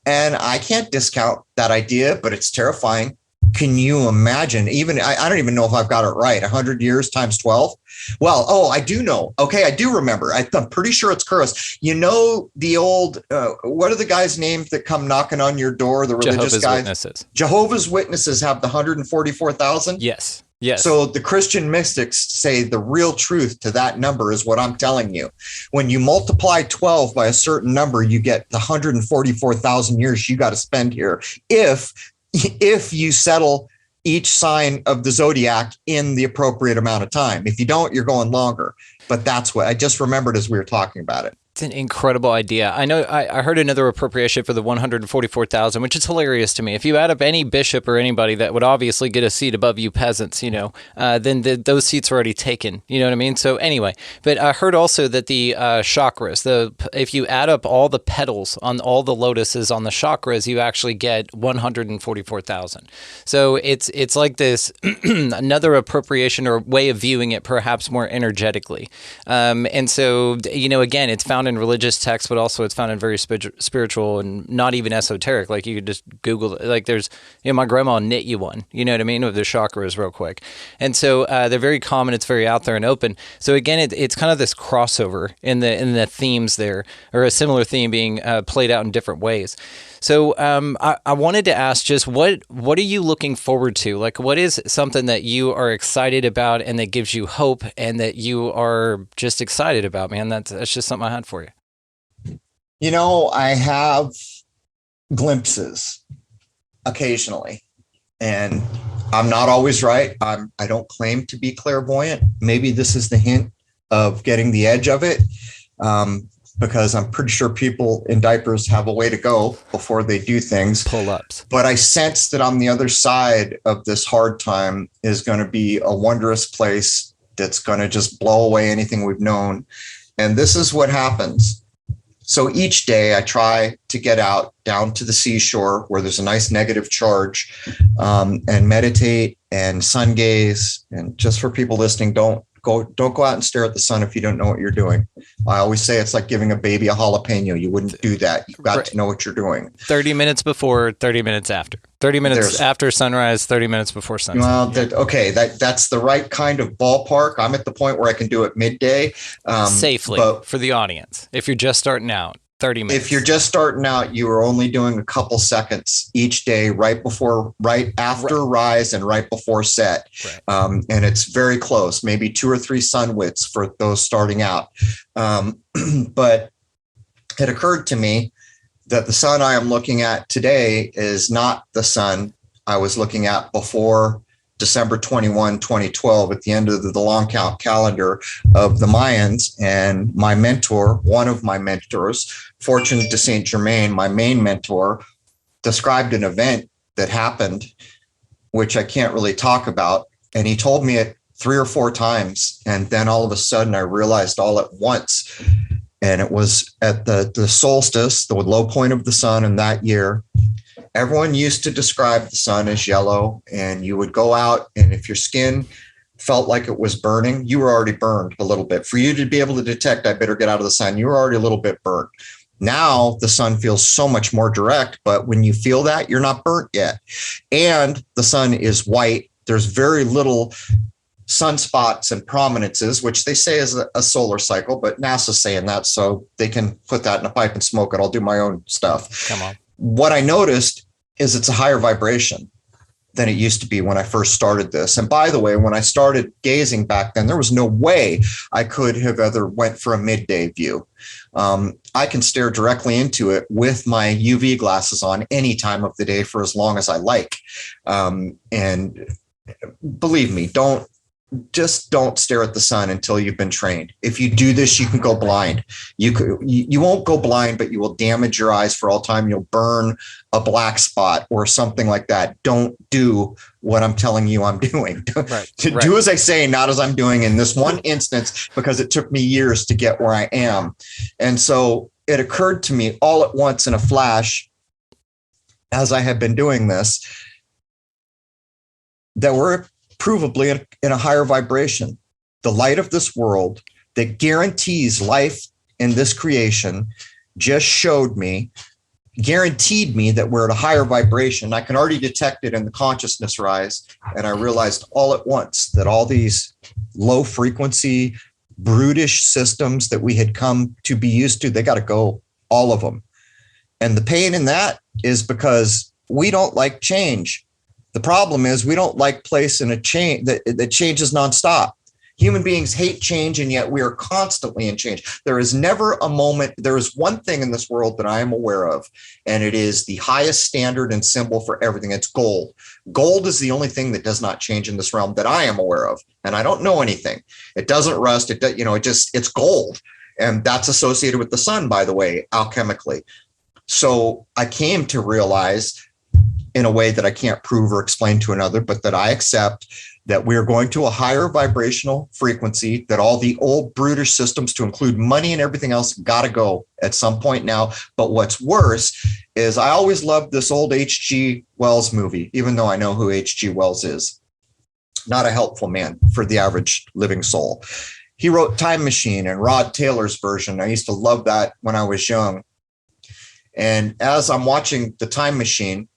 And I can't discount that idea, but it's terrifying. Can you imagine? Even I don't even know if I've got it right. 100 years times 12. Well, I do know. Okay, I do remember. I'm pretty sure it's Curtis. You know the old. What are the guys' names that come knocking on your door? The religious Jehovah's guys. Witnesses. Jehovah's Witnesses have the 144,000. Yes. Yes. So the Christian mystics say the real truth to that number is what I'm telling you. When you multiply 12 by a certain number, you get the 144,000 years you got to spend here. If you settle each sign of the zodiac in the appropriate amount of time. If you don't, you're going longer. But that's what I just remembered as we were talking about it. It's an incredible idea. I know I heard another appropriation for the 144,000, which is hilarious to me. If you add up any bishop or anybody that would obviously get a seat above you peasants, then those seats are already taken. You know what I mean? So anyway, but I heard also that the chakras, if you add up all the petals on all the lotuses on the chakras, you actually get 144,000. So it's like this another appropriation or way of viewing it, perhaps more energetically. And so, again, it's found in religious texts, but also it's found in very spiritual and not even esoteric. Like you could just Google it. Like there's, my grandma knit you one, you know what I mean, with the chakras real quick. And so they're very common. It's very out there and open. So again, it's kind of this crossover in the themes there, or a similar theme being played out in different ways. So I wanted to ask just what are you looking forward to? Like what is something that you are excited about and that gives you hope and that you are just excited about, man? That's just something I had for you. I have glimpses occasionally, and I'm not always right. I don't claim to be clairvoyant. Maybe this is the hint of getting the edge of it. Because I'm pretty sure people in diapers have a way to go before they do things. Pull-ups. But I sense that on the other side of this hard time is going to be a wondrous place that's going to just blow away anything we've known. And this is what happens. So each day I try to get out down to the seashore where there's a nice negative charge and meditate and sun gaze. And just for people listening, don't go out and stare at the sun if you don't know what you're doing. I always say it's like giving a baby a jalapeno. You wouldn't do that. You've got to know what you're doing. 30 minutes before, 30 minutes after. 30 minutes after sunrise, 30 minutes before sunset. Well, that's the right kind of ballpark. I'm at the point where I can do it midday. Safely for the audience. If you're just starting out, 30 minutes. If you're just starting out, you are only doing a couple seconds each day, right after rise and right before set. Right. And it's very close, maybe 2 or 3 sun widths for those starting out. But it occurred to me that the sun I am looking at today is not the sun I was looking at before December 21, 2012, at the end of the long count calendar of the Mayans. And my mentor, one of my mentors, Fortune de Saint Germain, my main mentor, described an event that happened, which I can't really talk about. And he told me it 3 or 4 times. And then all of a sudden I realized all at once. And it was at the solstice, the low point of the sun in that year. Everyone used to describe the sun as yellow, and you would go out, and if your skin felt like it was burning, you were already burned a little bit. For you to be able to detect, I better get out of the sun, you were already a little bit burnt. Now the sun feels so much more direct, but when you feel that, you're not burnt yet. And the sun is white. There's very little sunspots and prominences, which they say is a solar cycle, but NASA's saying that, so they can put that in a pipe and smoke it. I'll do my own stuff. Come on. What I noticed is it's a higher vibration than it used to be when I first started this. And by the way, when I started gazing back then, there was no way I could have ever went for a midday view. I can stare directly into it with my UV glasses on any time of the day for as long as I like. And believe me, don't stare at the sun until you've been trained. If you do this, you can go blind. You won't go blind, but you will damage your eyes for all time. You'll burn a black spot or something like that. Don't do what I'm telling you I'm doing. Right. Do as I say, not as I'm doing in this one instance, because it took me years to get where I am. And so it occurred to me all at once in a flash, as I had been doing this, that we're provably in a higher vibration. The light of this world that guarantees life in this creation just guaranteed me that we're at a higher vibration. I can already detect it in the consciousness rise. And I realized all at once that all these low frequency, brutish systems that we had come to be used to, they got to go, all of them. And the pain in that is because we don't like change. The problem is we don't like place in a change that changes nonstop. Human beings hate change, and yet we are constantly in change. There is never a moment. There is one thing in this world that I am aware of, and it is the highest standard and symbol for everything. It's gold. Gold is the only thing that does not change in this realm that I am aware of, and I don't know anything. It doesn't rust. It's gold, and that's associated with the sun, by the way, alchemically. So I came to realize, in a way that I can't prove or explain to another, but that I accept that we're going to a higher vibrational frequency, that all the old brutish systems, to include money and everything else, got to go at some point now. But what's worse is I always loved this old H.G. Wells movie, even though I know who H.G. Wells is. Not a helpful man for the average living soul. He wrote Time Machine and Rod Taylor's version. I used to love that when I was young. And as I'm watching the Time Machine,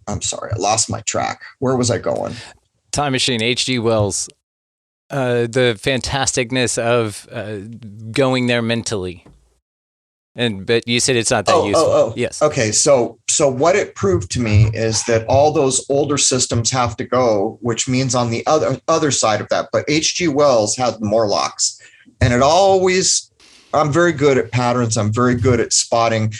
I'm sorry, I lost my track. Where was I going? Time Machine, H.G. Wells. The fantasticness of going there mentally. But you said it's not that useful. Yes. Okay. So what it proved to me is that all those older systems have to go, which means on the other side of that. But H.G. Wells had Morlocks, and I'm very good at patterns. I'm very good at spotting.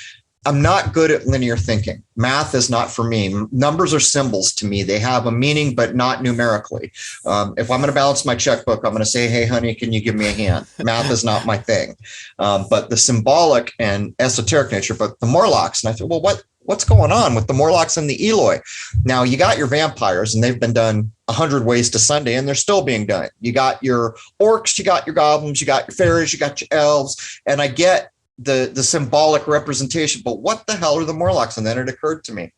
I'm not good at linear thinking. Math is not for me. Numbers are symbols to me. They have a meaning, but not numerically. If I'm going to balance my checkbook, I'm going to say, hey, honey, can you give me a hand? Math is not my thing. But the symbolic and esoteric nature, but the Morlocks. And I thought, well, what's going on with the Morlocks and the Eloi? Now, you got your vampires, and they've been done 100 ways to Sunday, and they're still being done. You got your orcs, you got your goblins, you got your fairies, you got your elves, and I get the symbolic representation, but what the hell are the Morlocks? And then it occurred to me,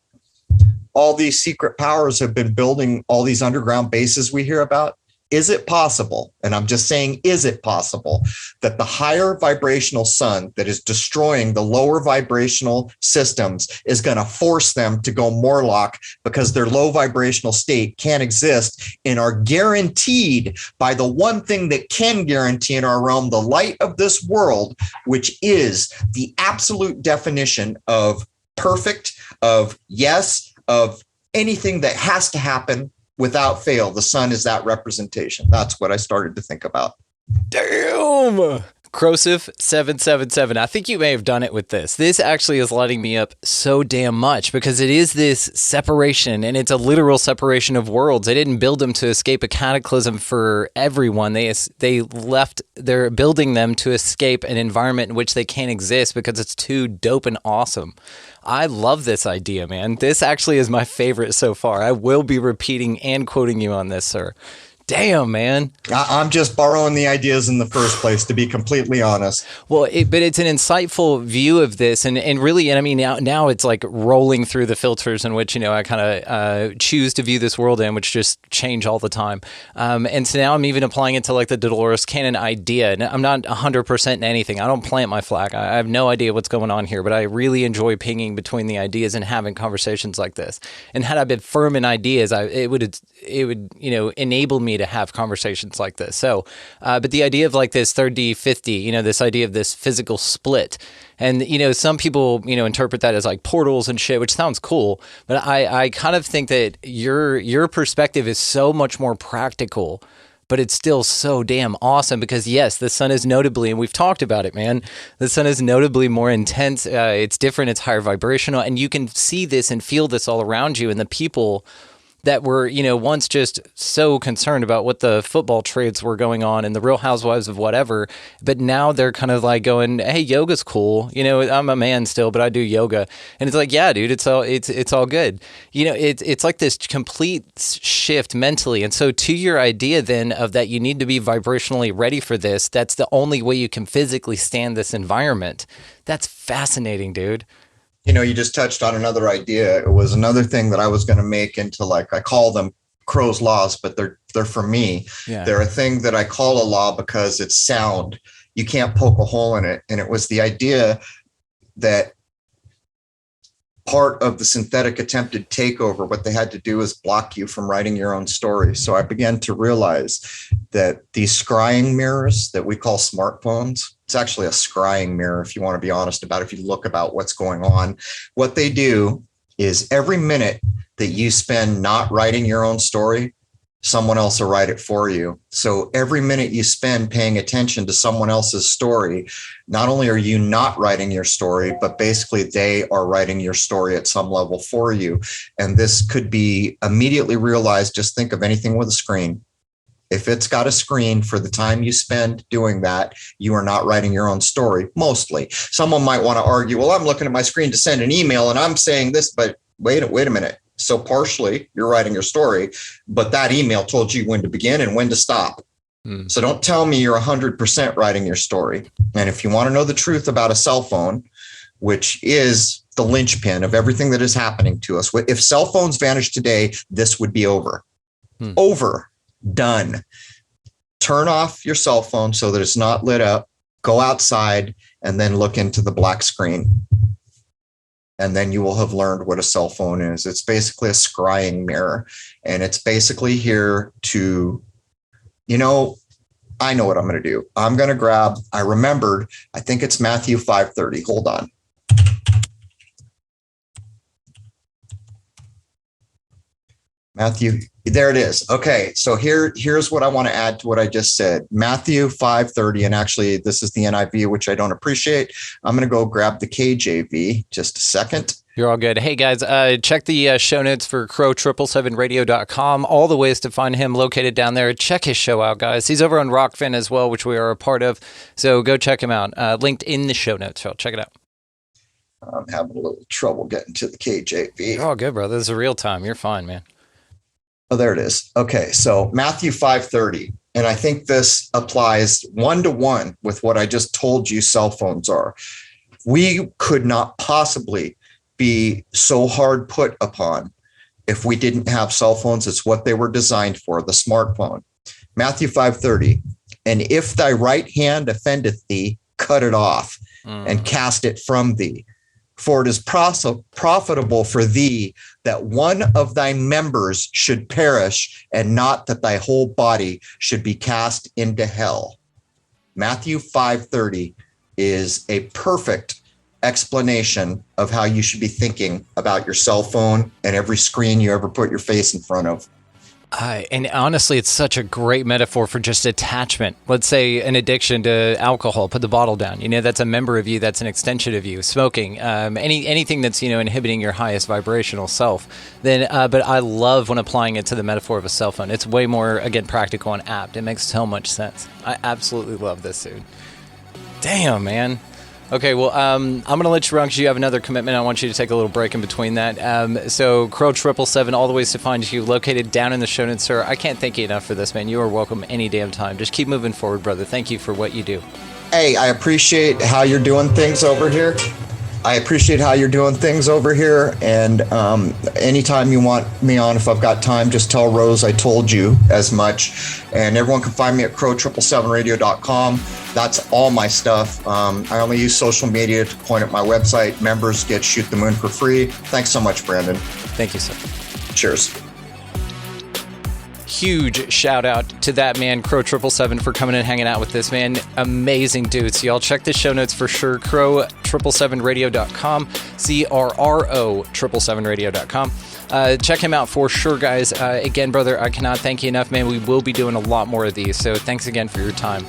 all these secret powers have been building all these underground bases we hear about. Is it possible, and I'm just saying, is it possible that the higher vibrational sun that is destroying the lower vibrational systems is going to force them to go Morlock because their low vibrational state can't exist and are guaranteed by the one thing that can guarantee in our realm, the light of this world, which is the absolute definition of perfect, of yes, of anything that has to happen without fail. The sun is that representation. That's what I started to think about. Damn. Crrow777. I think you may have done it with this. This actually is lighting me up so damn much because it is this separation, and it's a literal separation of worlds. They didn't build them to escape a cataclysm for everyone. They're building them to escape an environment in which they can't exist because it's too dope and awesome. I love this idea, man. This actually is my favorite so far. I will be repeating and quoting you on this, sir. Damn, man. I'm just borrowing the ideas in the first place, to be completely honest. Well, but it's an insightful view of this, and really, and I mean, now it's like rolling through the filters in which, I kind of choose to view this world in, which just change all the time. And so now I'm even applying it to like the Dolores Cannon idea. And I'm not 100% in anything. I don't plant my flag. I have no idea what's going on here, but I really enjoy pinging between the ideas and having conversations like this. And had I been firm in ideas, it would enable me to have conversations like this. So, but the idea of like this third D50, this idea of this physical split, and some people interpret that as like portals and shit, which sounds cool. But I kind of think that your perspective is so much more practical, but it's still so damn awesome because yes, the sun is notably, and we've talked about it, man, the sun is notably more intense. It's different. It's higher vibrational, and you can see this and feel this all around you. And the people that were, once just so concerned about what the football trades were going on and the Real Housewives of whatever, but now they're kind of like going, hey, yoga's cool. I'm a man still, but I do yoga. And it's like, yeah, dude, it's all good. It's like this complete shift mentally. And so to your idea then of that you need to be vibrationally ready for this, that's the only way you can physically stand this environment. That's fascinating, dude. You just touched on another idea. It was another thing that I was going to make into, like, I call them Crow's laws, but they're for me. Yeah. They're a thing that I call a law because it's sound. You can't poke a hole in it. And it was the idea that part of the synthetic attempted takeover, what they had to do is block you from writing your own story. So I began to realize that these scrying mirrors that we call smartphones, it's actually a scrying mirror, if you want to be honest about it, if you look about what's going on. What they do is every minute that you spend not writing your own story, someone else will write it for you. So every minute you spend paying attention to someone else's story, not only are you not writing your story, but basically they are writing your story at some level for you. And this could be immediately realized. Just think of anything with a screen. If it's got a screen, for the time you spend doing that, you are not writing your own story, mostly. Someone might want to argue, well, I'm looking at my screen to send an email and I'm saying this, but wait a minute. So partially you're writing your story, but that email told you when to begin and when to stop. So don't tell me you're 100% writing your story. And if you want to know the truth about a cell phone, which is the linchpin of everything that is happening to us, if cell phones vanished today, this would be over. Over. Done. Turn off your cell phone so that it's not lit up. Go outside and then look into the black screen. And then you will have learned what a cell phone is. It's basically a scrying mirror. And it's basically here to, I know what I'm going to do. I'm going to grab, I remembered, I think it's Matthew 5:30. Hold on. Matthew, there it is. Okay, so here's what I want to add to what I just said. Matthew 5:30, and actually this is the NIV, which I don't appreciate. I'm going to go grab the KJV. Just a second. You're all good. Hey guys, check the show notes for Crrow777Radio.com. All the ways to find him located down there. Check his show out, guys. He's over on Rockfin as well, which we are a part of. So go check him out. Linked in the show notes. So check it out. I'm having a little trouble getting to the KJV. You're all good, bro. This is real time. You're fine, man. Oh, there it is. Okay, so Matthew 5:30, and I think this applies 1-to-1 with what I just told you cell phones are. We could not possibly be so hard put upon if we didn't have cell phones. It's what they were designed for, the smartphone. Matthew 5:30, and if thy right hand offendeth thee, cut it off and cast it from thee. For it is profitable for thee that one of thy members should perish, and not that thy whole body should be cast into hell. Matthew 5:30 is a perfect explanation of how you should be thinking about your cell phone and every screen you ever put your face in front of. And honestly, it's such a great metaphor for just attachment. Let's say an addiction to alcohol, put the bottle down. That's a member of you. That's an extension of you. Smoking, anything that's, inhibiting your highest vibrational self. Then, but I love when applying it to the metaphor of a cell phone. It's way more, again, practical and apt. It makes so much sense. I absolutely love this, dude. Damn, man. Okay, well, I'm going to let you run because you have another commitment. I want you to take a little break in between that. So, Crrow777, all the ways to find you, located down in the show notes, sir. I can't thank you enough for this, man. You are welcome any damn time. Just keep moving forward, brother. Thank you for what you do. Hey, I appreciate how you're doing things over here. And anytime you want me on, if I've got time, just tell Rose I told you as much. And everyone can find me at Crrow777Radio.com. That's all my stuff. I only use social media to point at my website. Members get Shoot the Moon for free. Thanks so much, Brandon. Thank you, sir. Cheers. Huge shout out to that man, Crrow777, for coming and hanging out with this, man. Amazing dude. So y'all check the show notes for sure. Crrow777Radio.com. Crrow777Radio.com. Check him out for sure, guys. Again, brother, I cannot thank you enough, man. We will be doing a lot more of these. So thanks again for your time.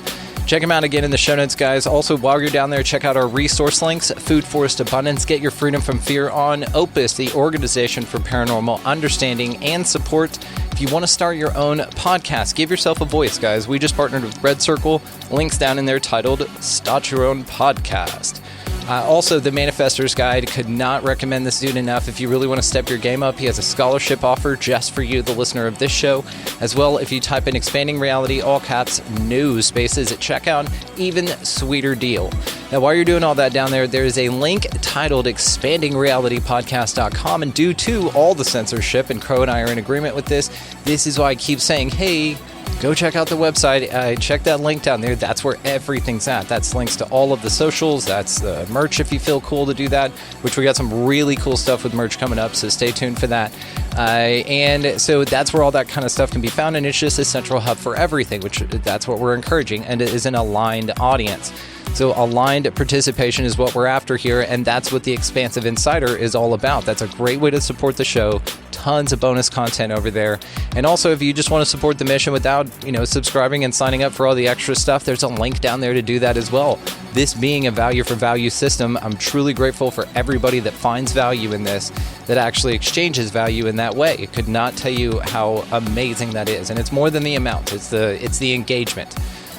Check them out again in the show notes, guys. Also, while you're down there, check out our resource links. Food Forest Abundance, Get Your Freedom from Fear on Opus, the organization for paranormal understanding and support. If you want to start your own podcast, give yourself a voice, guys. We just partnered with Red Circle. Links down in there titled Start Your Own Podcast. Also, the Manifestor's Guide, could not recommend this dude enough. If you really want to step your game up, he has a scholarship offer just for you, the listener of this show. As well, if you type in Expanding Reality, all caps, no spaces at checkout, even sweeter deal. Now, while you're doing all that down there, there is a link titled expandingrealitypodcast.com, and due to all the censorship, and Crow and I are in agreement with this is why I keep saying, hey, go check out the website. Check that link down there. That's where everything's at. That's links to all of the socials. That's the merch if you feel cool to do that, which we got some really cool stuff with merch coming up, so stay tuned for that. And so that's where all that kind of stuff can be found, and it's just a central hub for everything, which that's what we're encouraging, and it is an aligned audience. So aligned participation is what we're after here, and that's what the Expansive Insider is all about. That's a great way to support the show. Tons of bonus content over there. And also, if you just want to support the mission without, subscribing and signing up for all the extra stuff, there's a link down there to do that as well. This being a value for value system, I'm truly grateful for everybody that finds value in this, that actually exchanges value in that way. It could not tell you how amazing that is. And it's more than the amount. It's the engagement.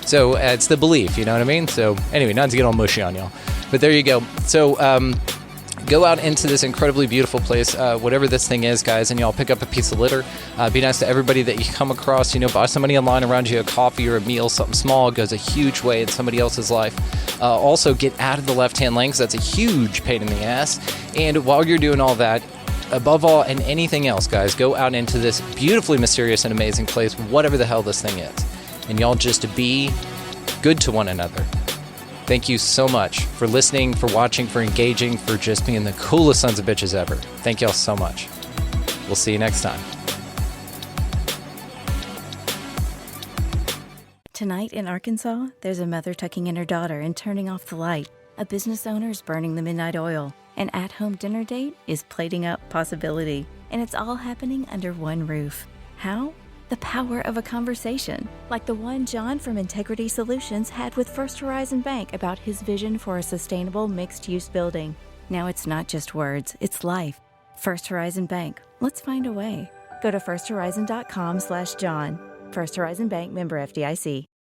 So it's the belief, you know what I mean? So anyway, not to get all mushy on y'all, but there you go. So go out into this incredibly beautiful place, whatever this thing is, guys, and y'all pick up a piece of litter. Be nice to everybody that you come across. Buy somebody in line around you a coffee or a meal, something small. It goes a huge way in somebody else's life. Also, get out of the left-hand lane, because that's a huge pain in the ass. And while you're doing all that, above all and anything else, guys, go out into this beautifully mysterious and amazing place, whatever the hell this thing is. And y'all just be good to one another. Thank you so much for listening, for watching, for engaging, for just being the coolest sons of bitches ever. Thank y'all so much. We'll see you next time. Tonight in Arkansas, there's a mother tucking in her daughter and turning off the light. A business owner is burning the midnight oil. An at-home dinner date is plating up possibility. And it's all happening under one roof. How? The power of a conversation, like the one John from Integrity Solutions had with First Horizon Bank about his vision for a sustainable mixed-use building. Now it's not just words, it's life. First Horizon Bank. Let's find a way. Go to firsthorizon.com/John. First Horizon Bank, member FDIC.